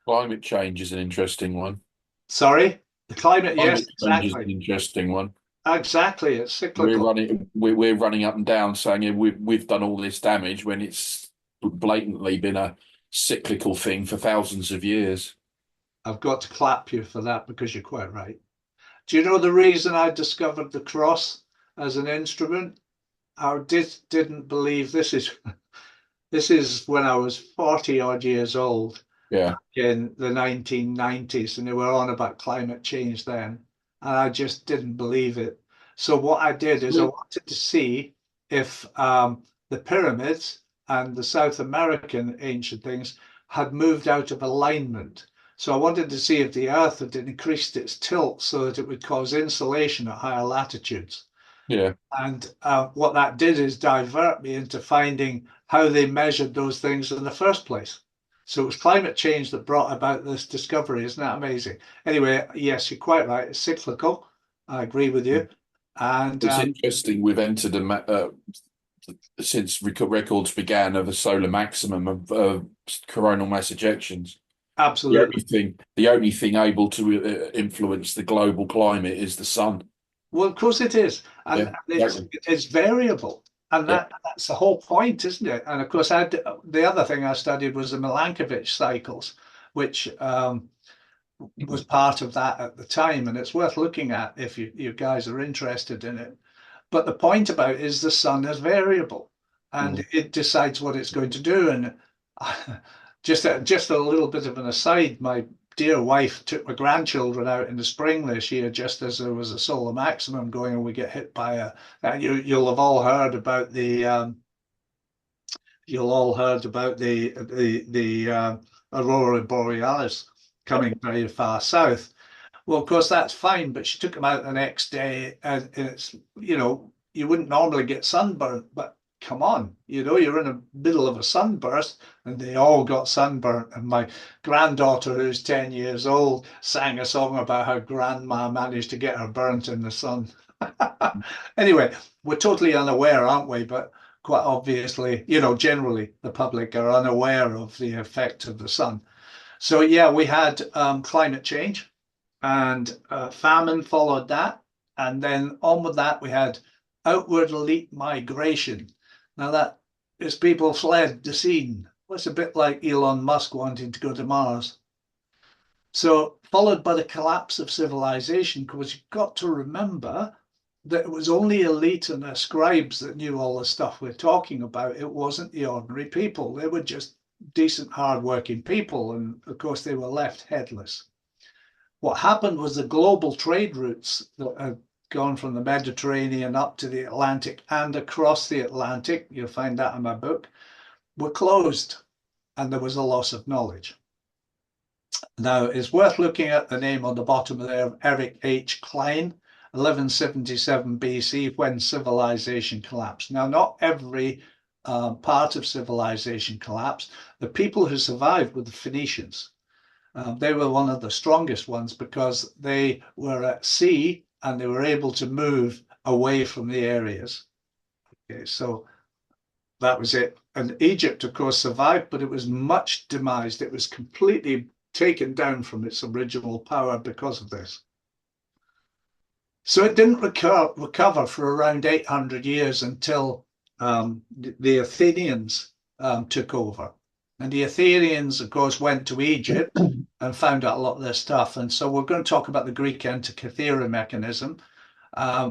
Climate change is an interesting one. Sorry? The climate, yes, Climate change is an exactly. interesting one. Exactly, it's cyclical. We're running up and down saying, yeah, we've done all this damage when it's blatantly been a cyclical thing for thousands of years. I've got to clap you for that because you're quite right. Do you know the reason I discovered the cross as an instrument? I didn't believe this is when I was 40 odd years old. Yeah. In the 1990s, and they were on about climate change then, and I just didn't believe it. So what I did is I wanted to see if the pyramids and the South American ancient things had moved out of alignment. So I wanted to see if the Earth had increased its tilt so that it would cause insolation at higher latitudes. Yeah. And what that did is divert me into finding how they measured those things in the first place. So it was climate change that brought about this discovery. Isn't that amazing? Anyway, yes, you're quite right. It's cyclical. I agree with you. And it's interesting. We've entered since records began of a solar maximum of coronal mass ejections. Absolutely. The only thing able to influence the global climate is the sun. Well, of course it is. And it's variable. And that's the whole point, isn't it? And of course, the other thing I studied was the Milankovitch cycles, which was part of that at the time. And it's worth looking at if you guys are interested in it. But the point about it is the sun is variable and it decides what it's going to do. And just a little bit of an aside, my dear wife took my grandchildren out in the spring this year, just as there was a solar maximum going, and we get hit by you'll have all heard about the aurora borealis coming very far south. Well, of course, that's fine, but she took him out the next day, and it's, you know, you wouldn't normally get sunburnt, but come on, you know, you're in the middle of a sunburst, and they all got sunburnt. And my granddaughter, who's 10 years old, sang a song about how grandma managed to get her burnt in the sun. Anyway, we're totally unaware, aren't we? But quite obviously, you know, generally the public are unaware of the effect of the sun. So yeah, we had climate change, and famine followed that. And then on with that, we had outward elite migration. Now that is people fled the scene. It's a bit like Elon Musk wanting to go to Mars. So followed by the collapse of civilization, because you've got to remember that it was only elite and their scribes that knew all the stuff we're talking about. It wasn't the ordinary people. They were just decent, hardworking people. And of course, they were left headless. What happened was the global trade routes that had gone from the Mediterranean up to the Atlantic and across the Atlantic, you'll find that in my book, were closed, and there was a loss of knowledge. Now, it's worth looking at the name on the bottom there of Eric H. Klein, 1177 BC, when civilization collapsed. Now, not every part of civilization collapsed. The people who survived were the Phoenicians. They were one of the strongest ones because they were at sea and they were able to move away from the areas. Okay, so that was it. And Egypt, of course, survived, but it was much demised. It was completely taken down from its original power because of this. So it didn't recover for around 800 years until the Athenians took over. And the Athenians, of course, went to Egypt and found out a lot of their stuff. And so we're going to talk about the Greek Antikythera mechanism,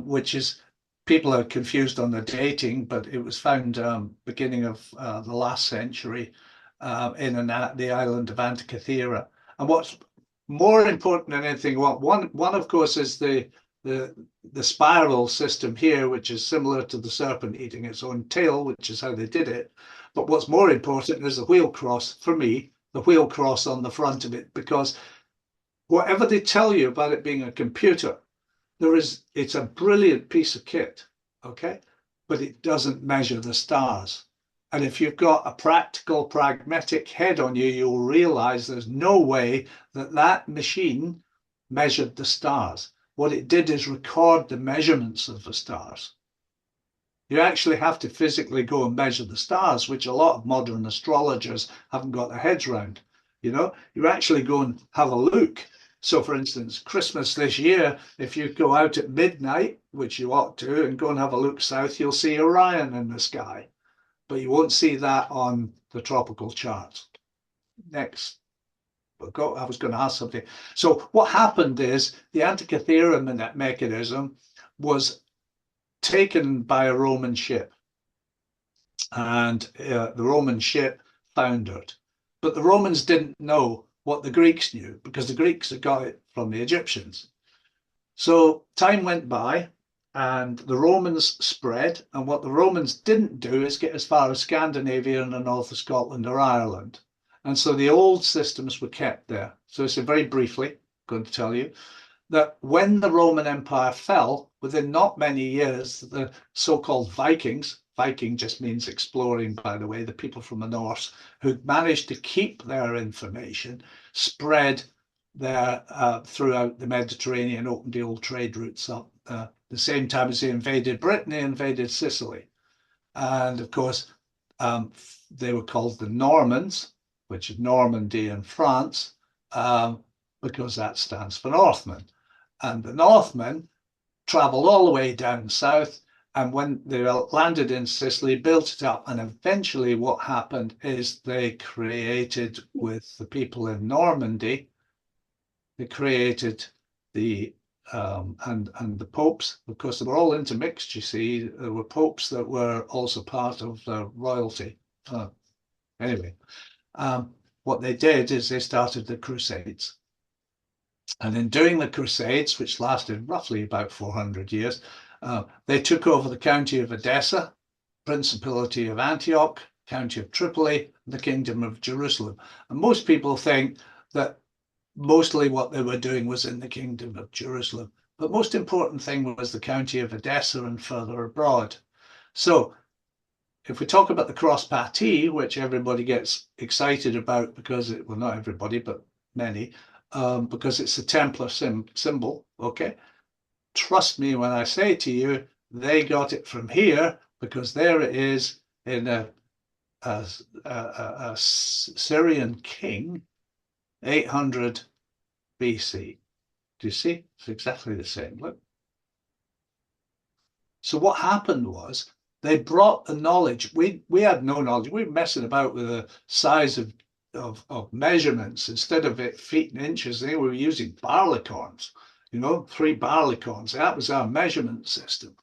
which is, people are confused on the dating, but it was found beginning of the last century in the island of Antikythera. And what's more important than anything, one of course, is the spiral system here, which is similar to the serpent eating its own tail, which is how they did it. But what's more important is the wheel cross, for me, the wheel cross on the front of it, because whatever they tell you about it being a computer, it's a brilliant piece of kit, okay? But it doesn't measure the stars. And if you've got a practical, pragmatic head on you, you'll realize there's no way that machine measured the stars. What it did is record the measurements of the stars. You actually have to physically go and measure the stars, which a lot of modern astrologers haven't got their heads around. You know, you actually go and have a look. So, for instance, Christmas this year, if you go out at midnight, which you ought to, and go and have a look south, you'll see Orion in the sky. But you won't see that on the tropical charts. Next. I was going to ask something. So what happened is the Antikythera mechanism was taken by a Roman ship, and the Roman ship foundered. But the Romans didn't know what the Greeks knew, because the Greeks had got it from the Egyptians. So time went by and the Romans spread, and what the Romans didn't do is get as far as Scandinavia and the north of Scotland or Ireland. And so the old systems were kept there. So very briefly, I'm going to tell you that when the Roman Empire fell, within not many years, the so-called Vikings, Viking just means exploring, by the way, the people from the north, who managed to keep their information, spread throughout the Mediterranean, opened the old trade routes up. The same time as they invaded Britain, they invaded Sicily. And of course, they were called the Normans, which is Normandy in France, because that stands for Northmen. And the Northmen traveled all the way down south, and when they landed in Sicily, built it up, and eventually what happened is they created, with the people in Normandy, they created the and the popes, because they were all intermixed, you see. There were popes that were also part of the royalty. Anyway, what they did is they started the Crusades. And in doing the Crusades, which lasted roughly about 400 years, they took over the county of Edessa, Principality of Antioch, county of Tripoli, and the Kingdom of Jerusalem. And most people think that mostly what they were doing was in the Kingdom of Jerusalem. But most important thing was the county of Edessa and further abroad. So if we talk about the cross patee, which everybody gets excited about because it, well, not everybody, but many, because it's a Templar symbol, okay? Trust me when I say to you, they got it from here because there it is in a Syrian king, 800 BC. Do you see? It's exactly the same. Look. So what happened was they brought the knowledge. We had no knowledge. We were messing about with the size of measurements. Instead of it feet and inches, they were using barleycorns, 3 barleycorns. That was our measurement system.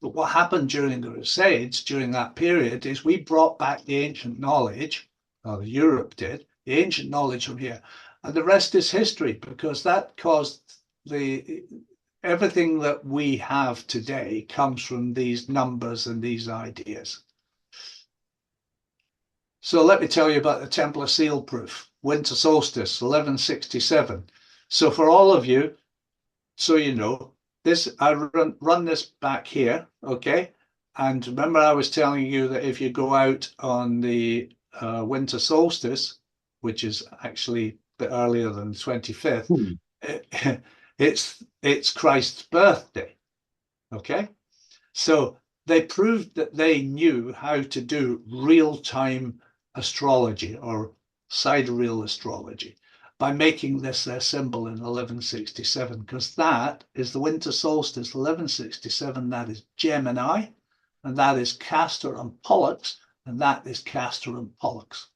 But what happened during the Crusades, during that period, is we brought back the ancient knowledge, or Europe did, the ancient knowledge from here. And the rest is history, because that caused everything that we have today comes from these numbers and these ideas. So let me tell you about the Templar seal proof, winter solstice, 1167. So for all of you, so you know, I run this back here, okay? And remember I was telling you that if you go out on the winter solstice, which is actually a bit earlier than the 25th, it's Christ's birthday, okay? So they proved that they knew how to do real-time astrology or sidereal astrology by making this their symbol in 1167, because that is the winter solstice, 1167, that is Gemini, and that is Castor and Pollux, and that is Castor and Pollux.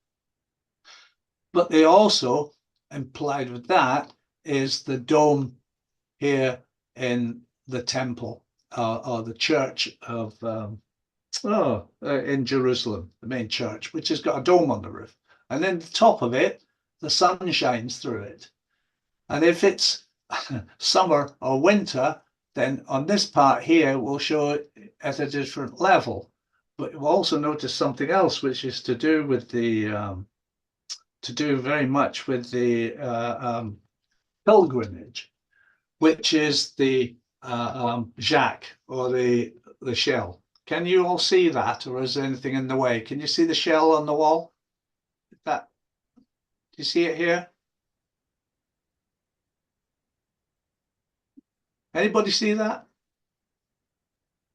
But they also implied with that is the dome here in the temple or the church of in Jerusalem, the main church, which has got a dome on the roof. And then the top of it, the sun shines through it. And if it's summer or winter, then on this part here, we'll show it at a different level. But you'll also notice something else, which is to do with the, very much with the pilgrimage, which is the Jacques or the shell. Can you all see that, or is there anything in the way? Can you see the shell on the wall? Do you see it here? Anybody see that?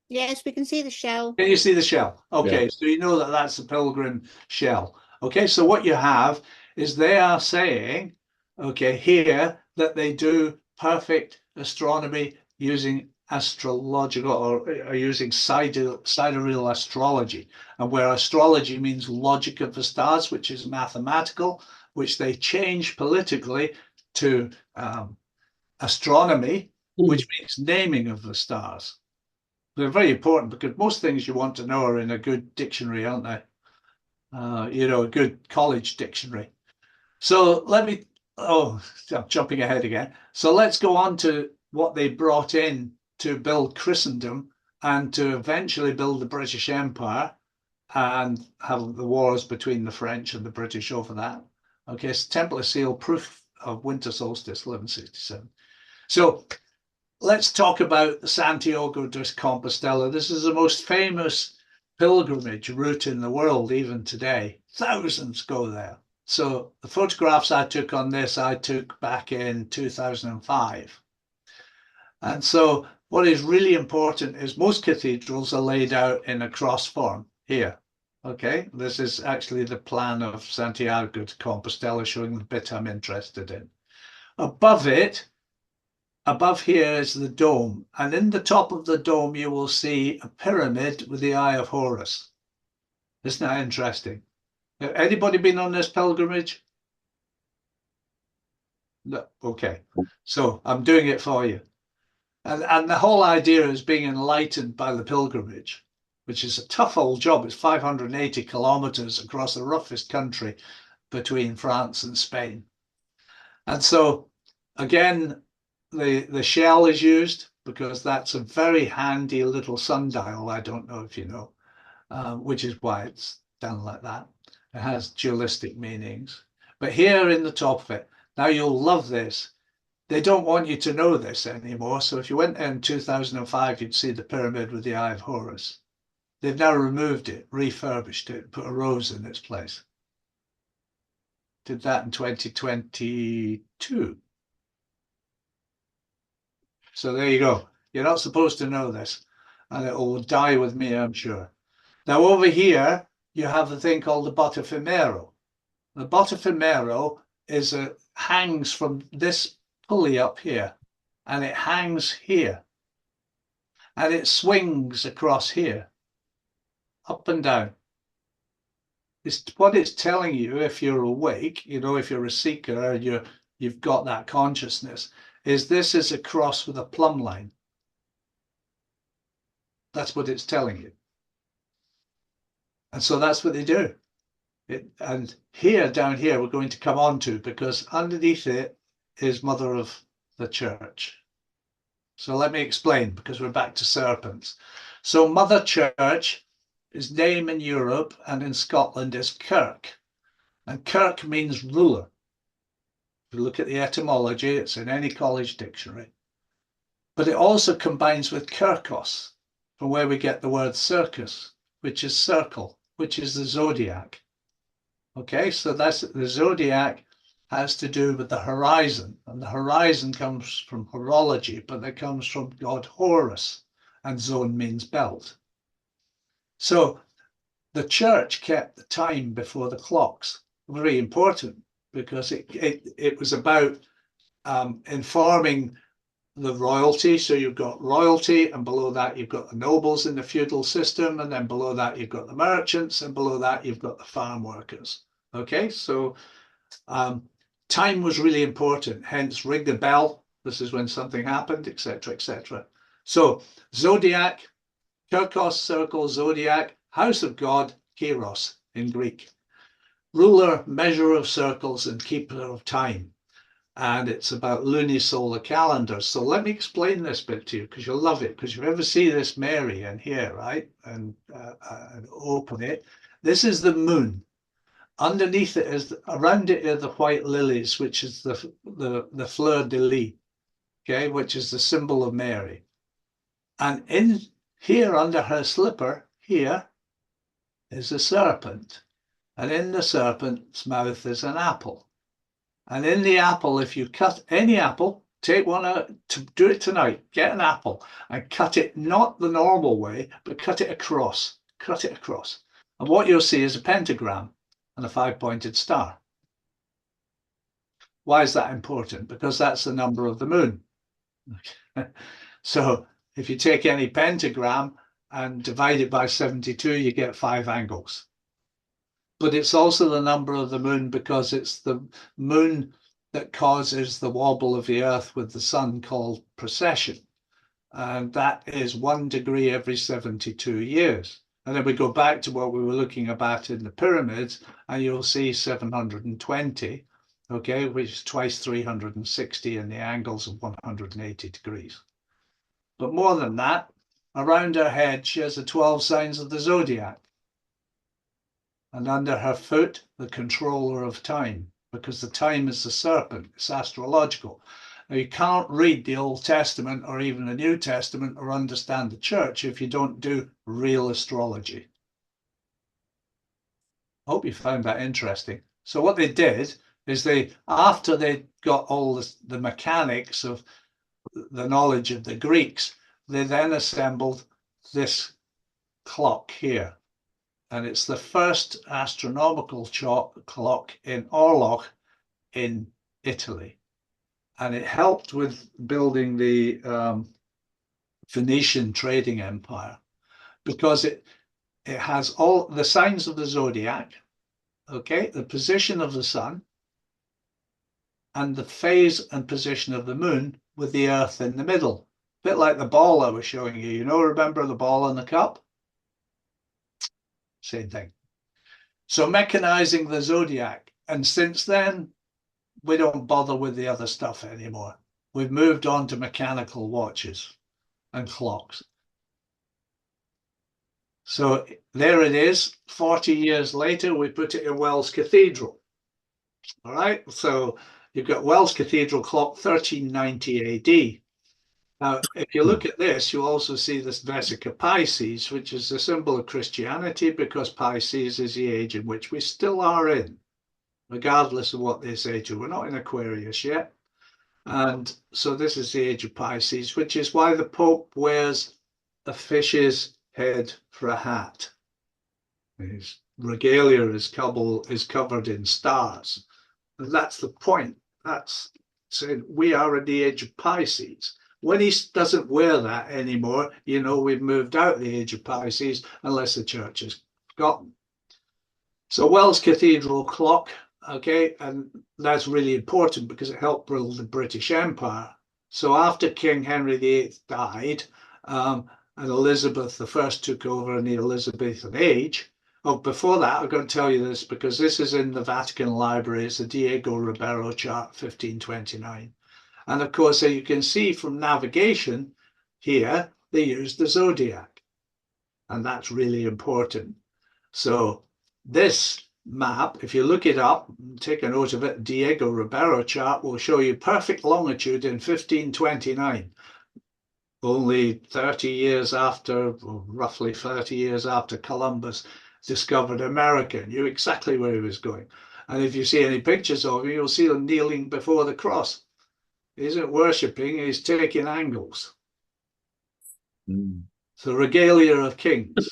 Yes, we can see the shell. Can you see the shell? Okay, Yeah. so you know that that's a pilgrim shell. Okay, so what you have is they are saying, okay, here that they do perfect astronomy using astrological or using sidereal astrology, and where astrology means logic of the stars, which is mathematical, which they change politically to astronomy, which means naming of the stars. They're very important because most things you want to know are in a good dictionary, aren't they? A good college dictionary. So I'm jumping ahead again. So let's go on to what they brought in to build Christendom and to eventually build the British Empire and have the wars between the French and the British over that. Okay, so Templar seal proof of winter solstice, 1167. So let's talk about Santiago de Compostela. This is the most famous pilgrimage route in the world, even today. Thousands go there. So the photographs I took on this, I took back in 2005. And so what is really important is most cathedrals are laid out in a cross form here. Okay, this is actually the plan of Santiago de Compostela, showing the bit I'm interested in. Above here is the dome, and in the top of the dome you will see a pyramid with the Eye of Horus. Isn't that interesting? Anybody been on this pilgrimage? No. Okay, so I'm doing it for you. And the whole idea is being enlightened by the pilgrimage, which is a tough old job. It's 580 kilometers across the roughest country between France and Spain. And so, again, the shell is used because that's a very handy little sundial. I don't know if you know, which is why it's done like that. It has dualistic meanings. But here in the top of it, Now you'll love this. They don't want you to know this anymore. So if you went in 2005, you'd see the pyramid with the Eye of Horus. They've now removed it, refurbished it, put a rose in its place. Did that in 2022. So there you go. You're not supposed to know this, and it will die with me, I'm sure. Now over here, you have a thing called the Bottifimero. The Bottifimero hangs from this pulley up here, and it hangs here, and it swings across here, up and down. It's what it's telling you if you're awake, you know, if you're a seeker and you've got that consciousness, is this is a cross with a plumb line. That's what it's telling you. And so that's what they do. And here, down here, we're going to come on to, because underneath it is Mother of the Church. So let me explain, because we're back to serpents. So Mother Church, his name in Europe and in Scotland is Kirk. And Kirk means ruler. If you look at the etymology, it's in any college dictionary. But it also combines with Kirkos, from where we get the word circus, which is circle, which is the zodiac. Okay, so that's the zodiac has to do with the horizon, and the horizon comes from horology, but it comes from god Horus, and zone means belt. So the church kept the time before the clocks. Very important, because it was about informing the royalty. So you've got royalty, and below that you've got the nobles in the feudal system, and then below that you've got the merchants, and below that you've got the farm workers. Okay, so time was really important, hence ring the bell, this is when something happened, etc., etc. So zodiac, Kirkos, circle, zodiac, house of God, Kairos in Greek. Ruler, measure of circles, and keeper of time. And it's about lunisolar calendars. So let me explain this bit to you, because you'll love it, because you ever see this Mary in here, right? And open it. This is the moon. Underneath it is, around it are the white lilies, which is the fleur de lis, okay, which is the symbol of Mary. And in here under her slipper, here is a serpent. And in the serpent's mouth is an apple. And in the apple, if you cut any apple, take one out, to do it tonight, get an apple and cut it not the normal way, but cut it across, And what you'll see is a pentagram and a 5-pointed star. Why is that important? Because that's the number of the moon. So if you take any pentagram and divide it by 72, you get 5 angles. But it's also the number of the moon, because it's the moon that causes the wobble of the earth with the sun, called precession. And that is 1 degree every 72 years. And then we go back to what we were looking about in the pyramids, and you'll see 720, okay, which is twice 360 in the angles of 180 degrees. But more than that, around her head, she has the 12 signs of the zodiac. And under her foot, the controller of time, because the time is the serpent, it's astrological. Now, you can't read the Old Testament or even the New Testament or understand the church if you don't do real astrology. I hope you found that interesting. So what they did is after they got all the mechanics of the knowledge of the Greeks, they then assembled this clock here. And it's the first astronomical clock in Orlok in Italy. And it helped with building the Phoenician trading empire, because it has all the signs of the zodiac, okay, the position of the sun, and the phase and position of the moon with the earth in the middle. A bit like the ball I was showing you, you know, remember the ball in the cup? Same thing. So mechanizing the zodiac. And since then, we don't bother with the other stuff anymore. We've moved on to mechanical watches and clocks. So there it is. 40 years later, we put it in Wells Cathedral. All right. So you've got Wells Cathedral clock 1390 AD. Now, if you look at this, you also see this Vesica Pisces, which is a symbol of Christianity, because Pisces is the age in which we still are in, regardless of what they say to. We're not in Aquarius yet. And so this is the age of Pisces, which is why the Pope wears a fish's head for a hat. His regalia is covered in stars. And that's the point. That's saying we are in the age of Pisces. When he doesn't wear that anymore, you know, we've moved out the age of Pisces, unless the church has forgotten. So Wells Cathedral clock, okay, and that's really important because it helped build the British Empire. So after King Henry VIII died, and Elizabeth I took over in the Elizabethan age. Oh, before that, I'm going to tell you this because this is in the Vatican Library. It's the Diego Ribero chart, 1529. And of course, you can see from navigation here, they use the zodiac. And that's really important. So this map, if you look it up, take a note of it, Diego Ribero chart will show you perfect longitude in 1529. Only 30 years after, or roughly 30 years after Columbus discovered America, knew exactly where he was going. And if you see any pictures of him, you'll see him kneeling before the cross. He isn't worshipping, he's taking angles. So regalia of kings.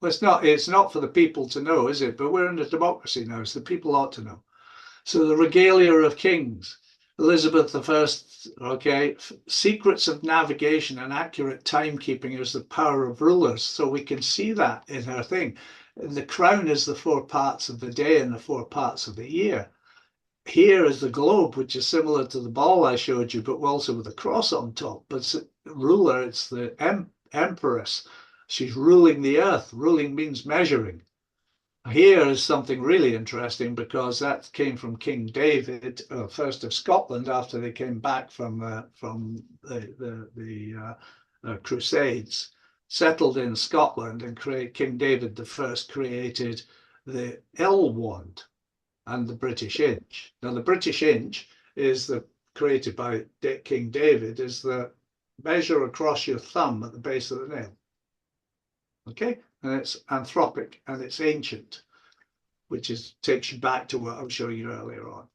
Well, it's not for the people to know, is it? But we're in a democracy now, so the people ought to know. So the regalia of kings. Elizabeth I, okay, secrets of navigation and accurate timekeeping is the power of rulers. So we can see that in her thing. The crown is the 4 parts of the day and the 4 parts of the year. Here is the globe, which is similar to the ball I showed you, but also with a cross on top. But ruler, it's the empress. She's ruling the earth. Ruling means measuring. Here is something really interesting because that came from King David, first of Scotland, after they came back from the Crusades, settled in Scotland, and King David I created the L wand and the British inch. Now, the British inch is created by King David, is the measure across your thumb at the base of the nail. Okay, and it's anthropic and it's ancient, which takes you back to what I was showing you earlier on.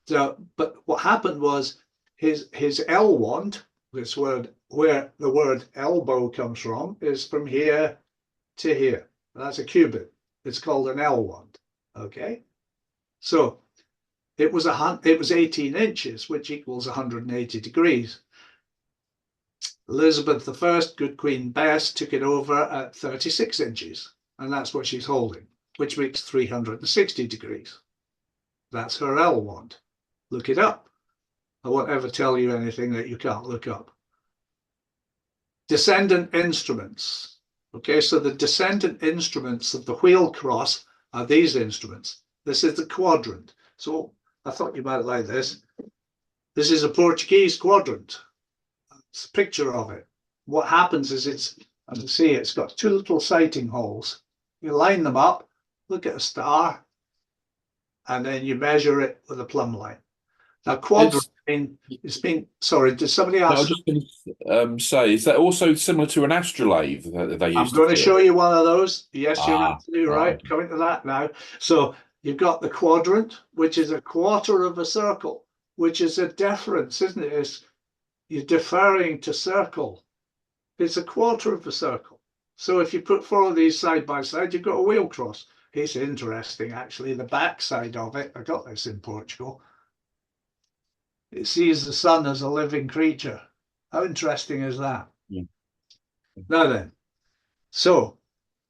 So, but what happened was his L wand, this word, where the word elbow comes from, is from here to here. That's a cubit. It's called an L wand. Okay, so it was 18 inches, which equals 180 degrees. Elizabeth I, good Queen Bess, took it over at 36 inches, and that's what she's holding, which makes 360 degrees. That's her L wand. Look it up. I won't ever tell you anything that you can't look up. Descendant instruments. Okay, so the descendant instruments of the wheel cross are these instruments. This is the quadrant. So I thought you might like this. This is a Portuguese quadrant. It's a picture of it. What happens is as you see, it's got 2 little sighting holes. You line them up, look at a star, and then you measure it with a plumb line. Now, quadrant, sorry, did somebody ask? I was just going to say, is that also similar to an astrolabe that they used I'm going to show you one of those. Yes, you're Ah, absolutely right. right. Coming to that now. So you've got the quadrant, which is a quarter of a circle, which is a deference, isn't it? You're deferring to circle. It's a quarter of a circle. So if you put 4 of these side by side, you've got a wheel cross. It's interesting, actually. The back side of it, I got this in Portugal. It sees the sun as a living creature. How interesting is that? Yeah. Now then, so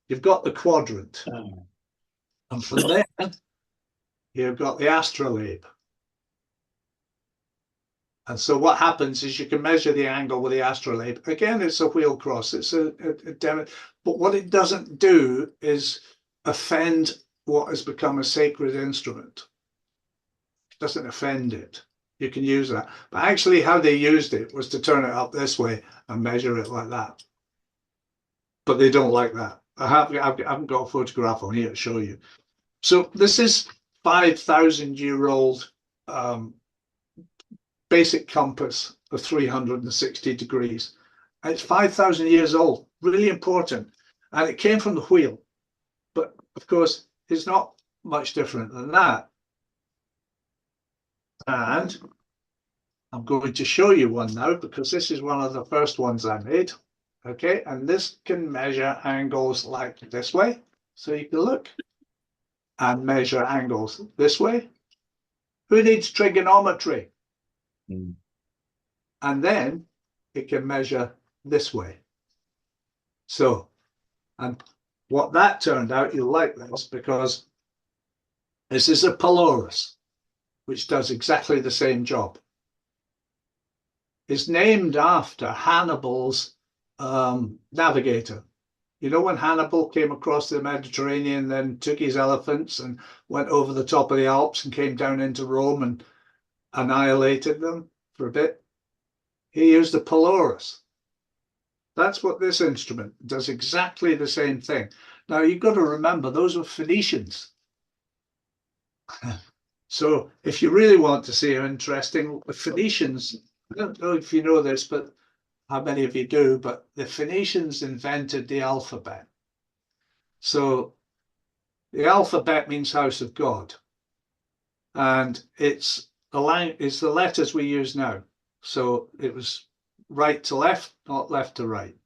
you've got the quadrant. And from there, you've got the astrolabe. And so what happens is you can measure the angle with the astrolabe. Again, it's a wheel cross. It's but what it doesn't do is offend what has become a sacred instrument. It doesn't offend it. You can use that. But actually how they used it was to turn it up this way and measure it like that. But they don't like that. I haven't got a photograph on here to show you. So this is 5,000-year-old basic compass of 360 degrees. And it's 5,000 years old, really important. And it came from the wheel. But of course, it's not much different than that. And I'm going to show you one now because this is one of the first ones I made. Okay, and this can measure angles like this way. So you can look and measure angles this way. Who needs trigonometry? Mm. And then it can measure this way. So, and what that turned out, you'll like this because this is a polaris, which does exactly the same job. It's named after Hannibal's navigator. You know, when Hannibal came across the Mediterranean, then took his elephants and went over the top of the Alps and came down into Rome and annihilated them for a bit. He used the polaris. That's what this instrument does, exactly the same thing. Now, you've got to remember, those were Phoenicians. So if you really want to see how interesting, the Phoenicians, I don't know if you know this, but how many of you do, but the Phoenicians invented the alphabet. So the alphabet means house of God. And it's the letters we use now. So it was right to left, not left to right.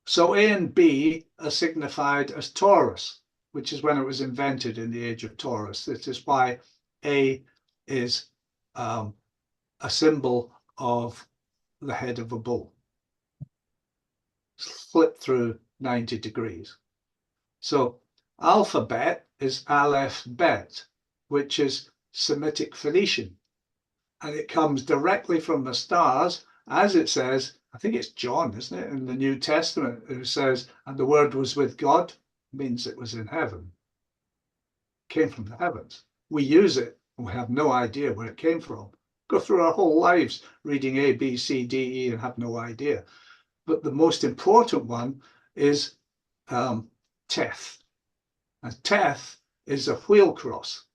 So A and B are signified as Taurus, which is when it was invented in the age of Taurus. This is why A is a symbol of the head of a bull. Flip through 90 degrees. So alphabet is Aleph Bet, which is Semitic Phoenician. And it comes directly from the stars, as it says, I think it's John, isn't it, in the New Testament, who says, and the word was with God, means it was in heaven. It came from the heavens. We use it, and we have no idea where it came from. Go through our whole lives reading A, B, C, D, E, and have no idea. But the most important one is Teth. And Teth is a wheel cross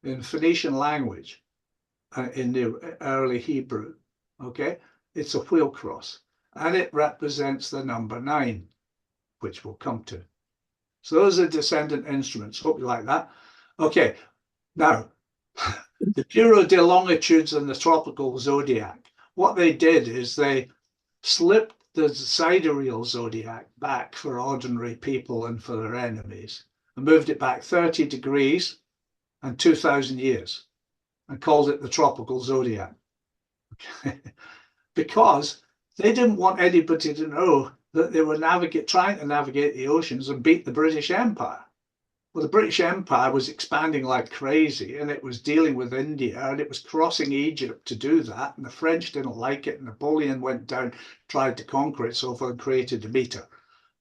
in Phoenician language. In the early Hebrew, okay? It's a wheel cross, and it represents the number 9, which we'll come to. So those are descendant instruments. Hope you like that. Okay, now, the Bureau de Longitudes and the Tropical Zodiac, what they did is they slipped the sidereal zodiac back for ordinary people and for their enemies, and moved it back 30 degrees and 2,000 years. And called it the tropical zodiac. Because they didn't want anybody to know that they were trying to navigate the oceans and beat the British Empire. Well, the British Empire was expanding like crazy, and it was dealing with India, and it was crossing Egypt to do that, and the French didn't like it. Napoleon went down, tried to conquer it, so and created a meter.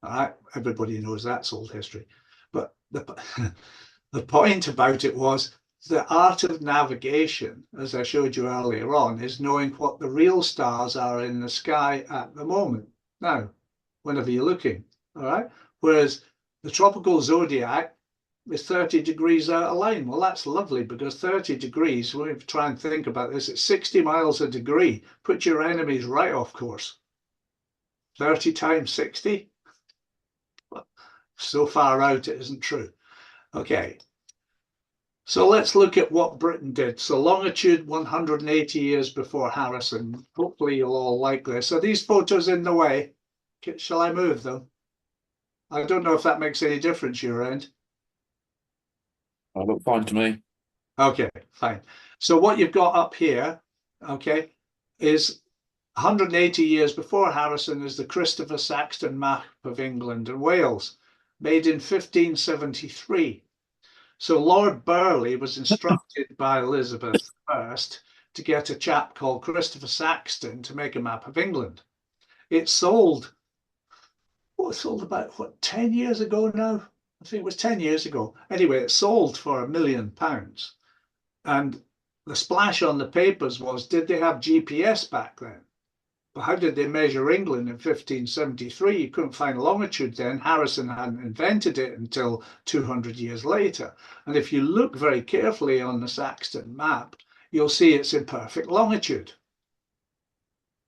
All right, everybody knows that's old history. But the point about it was, the art of navigation, as I showed you earlier on, is knowing what the real stars are in the sky at the moment. Now, whenever you're looking, all right? Whereas the tropical zodiac is 30 degrees out of line. Well, that's lovely because 30 degrees, when we try and think about this, it's 60 miles a degree. Put your enemies right off course. 30 times 60? Well, so far out, it isn't true. Okay. So let's look at what Britain did. So longitude 180 years before Harrison. Hopefully you'll all like this. Are these photos in the way? Shall I move them? I don't know if that makes any difference your end. That look fine to me. Okay, fine. So what you've got up here, okay, is 180 years before Harrison is the Christopher Saxton map of England and Wales, made in 1573. So Lord Burghley was instructed by Elizabeth I to get a chap called Christopher Saxton to make a map of England. It sold, it sold about, 10 years ago now? I think it was 10 years ago. Anyway, it sold for £1 million. And the splash on the papers was, did they have GPS back then? But how did they measure England in 1573? You couldn't find longitude then. Harrison hadn't invented it until 200 years later. And if you look very carefully on the Saxton map, you'll see it's in perfect longitude.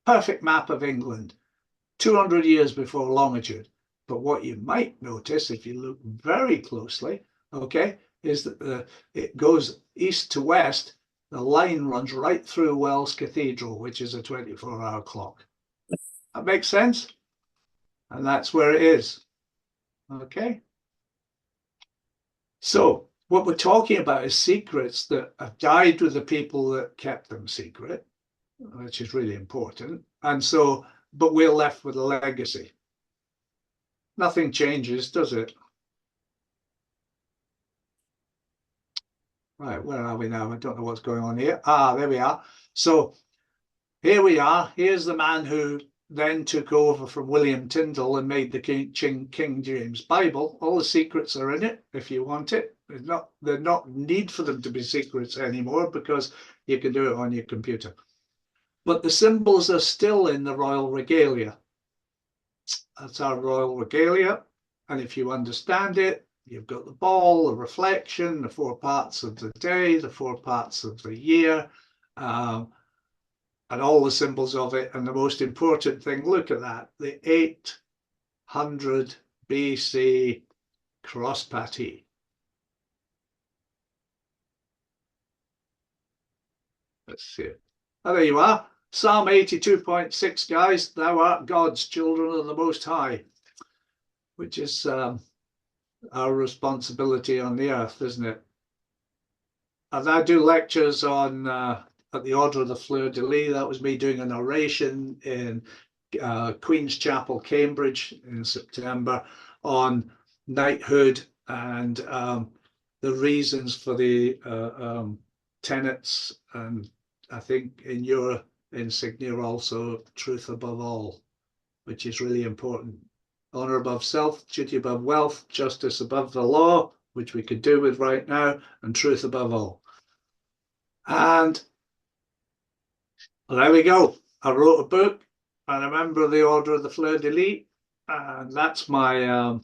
Perfect map of England, 200 years before longitude. But what you might notice if you look very closely, okay, is that it goes east to west. The line runs right through Wells Cathedral, which is a 24-hour clock. That makes sense? And that's where it is. Okay. So what we're talking about is secrets that have died with the people that kept them secret, which is really important. And so, but we're left with a legacy. Nothing changes, does it? Right, where are we now? I don't know what's going on here. Ah, there we are. So here we are. Here's the man who then took over from William Tyndale and made the King James Bible. All the secrets are in it if you want it. They're not need for them to be secrets anymore because you can do it on your computer. But the symbols are still in the royal regalia. That's our royal regalia. And if you understand it, you've got the ball, the reflection, the 4 parts of the day, the 4 parts of the year, and all the symbols of it. And the most important thing, look at that, the 800 BC cross patty. Let's see it. Oh, there you are. Psalm 82.6, guys. Thou art God's children of the Most High, which is our responsibility on the earth, isn't it? And I do lectures on at the Order of the Fleur-de-Lis. That was me doing an oration in Queen's Chapel, Cambridge in September on knighthood and the reasons for the tenets, and I think in your insignia also truth above all, which is really important. Honor above self, duty above wealth, justice above the law, which we could do with right now, and truth above all. And well, there we go. I wrote a book and a member of the Order of the Fleur-de-Lis, and that's my,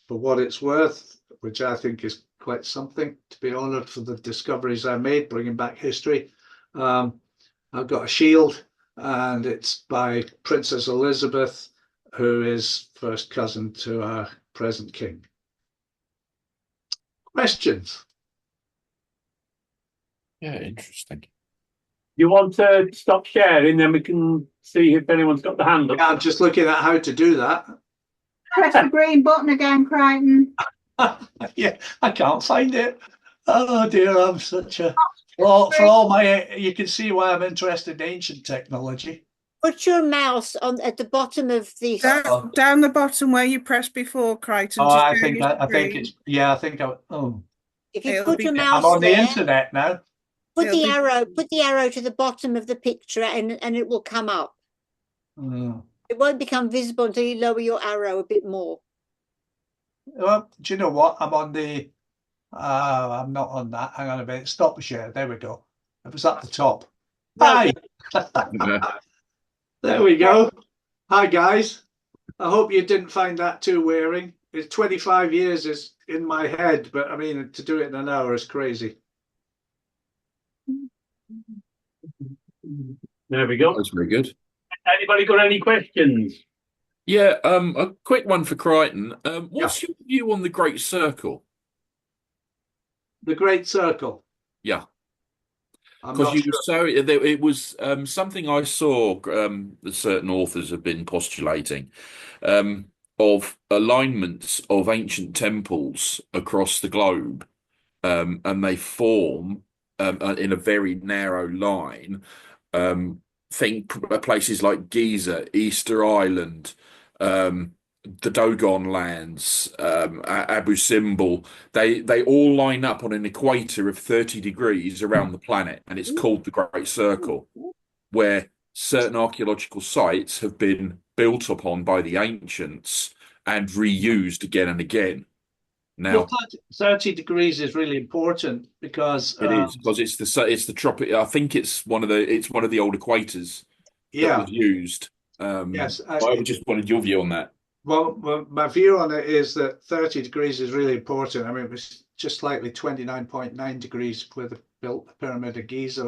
for what it's worth, which I think is quite something, to be honoured for the discoveries I made, bringing back history. I've got a shield, and it's by Princess Elizabeth, who is first cousin to our present king. Questions? Yeah, interesting. You want to stop sharing, then we can see if anyone's got the hand up. Yeah, I'm just looking at how to do that. Press the green button again, Crichton. Yeah, I can't find it. Oh dear, I'm such a... For all my... You can see why I'm interested in ancient technology. Put your mouse on at the bottom of the. Down the bottom where you pressed before, Crichton. Oh, to I show think your I think screen. it's... Yeah, I think I... Oh, If you It'll put be your there. mouse I'm on the there, internet now. put It'll the be- arrow, put the arrow to the bottom of the picture, and it will come up. Oh. It won't become visible until you lower your arrow a bit more. Well, do you know what? I'm on the... I'm not on that. Hang on a minute. Stop share. There we go. It was at the top. Right, Hi. There we go. Hi, guys. I hope you didn't find that too wearing. It's 25 years is in my head, but I mean, to do it in an hour is crazy. There we go. That's very good. Anybody got any questions? Yeah, a quick one for Crichton. What's your view on the Great Circle? The Great Circle. Yeah. I'm Because not you sure. were so it was something I saw that certain authors have been postulating of alignments of ancient temples across the globe, and they form in a very narrow line. Think places like Giza, Easter Island, the Dogon lands, Abu Simbel, they all line up on an equator of 30 degrees around the planet, and it's called the Great Circle, where certain archaeological sites have been built upon by the ancients and reused again and again. Now, Well, 30 degrees is really important because it is because it's the tropic. I think it's one of the old equators that yeah, was used. yes. I just wanted your view on that. Well, my view on it is that 30 degrees is really important. I mean, it was just slightly 29.9 degrees where they built the Pyramid of Giza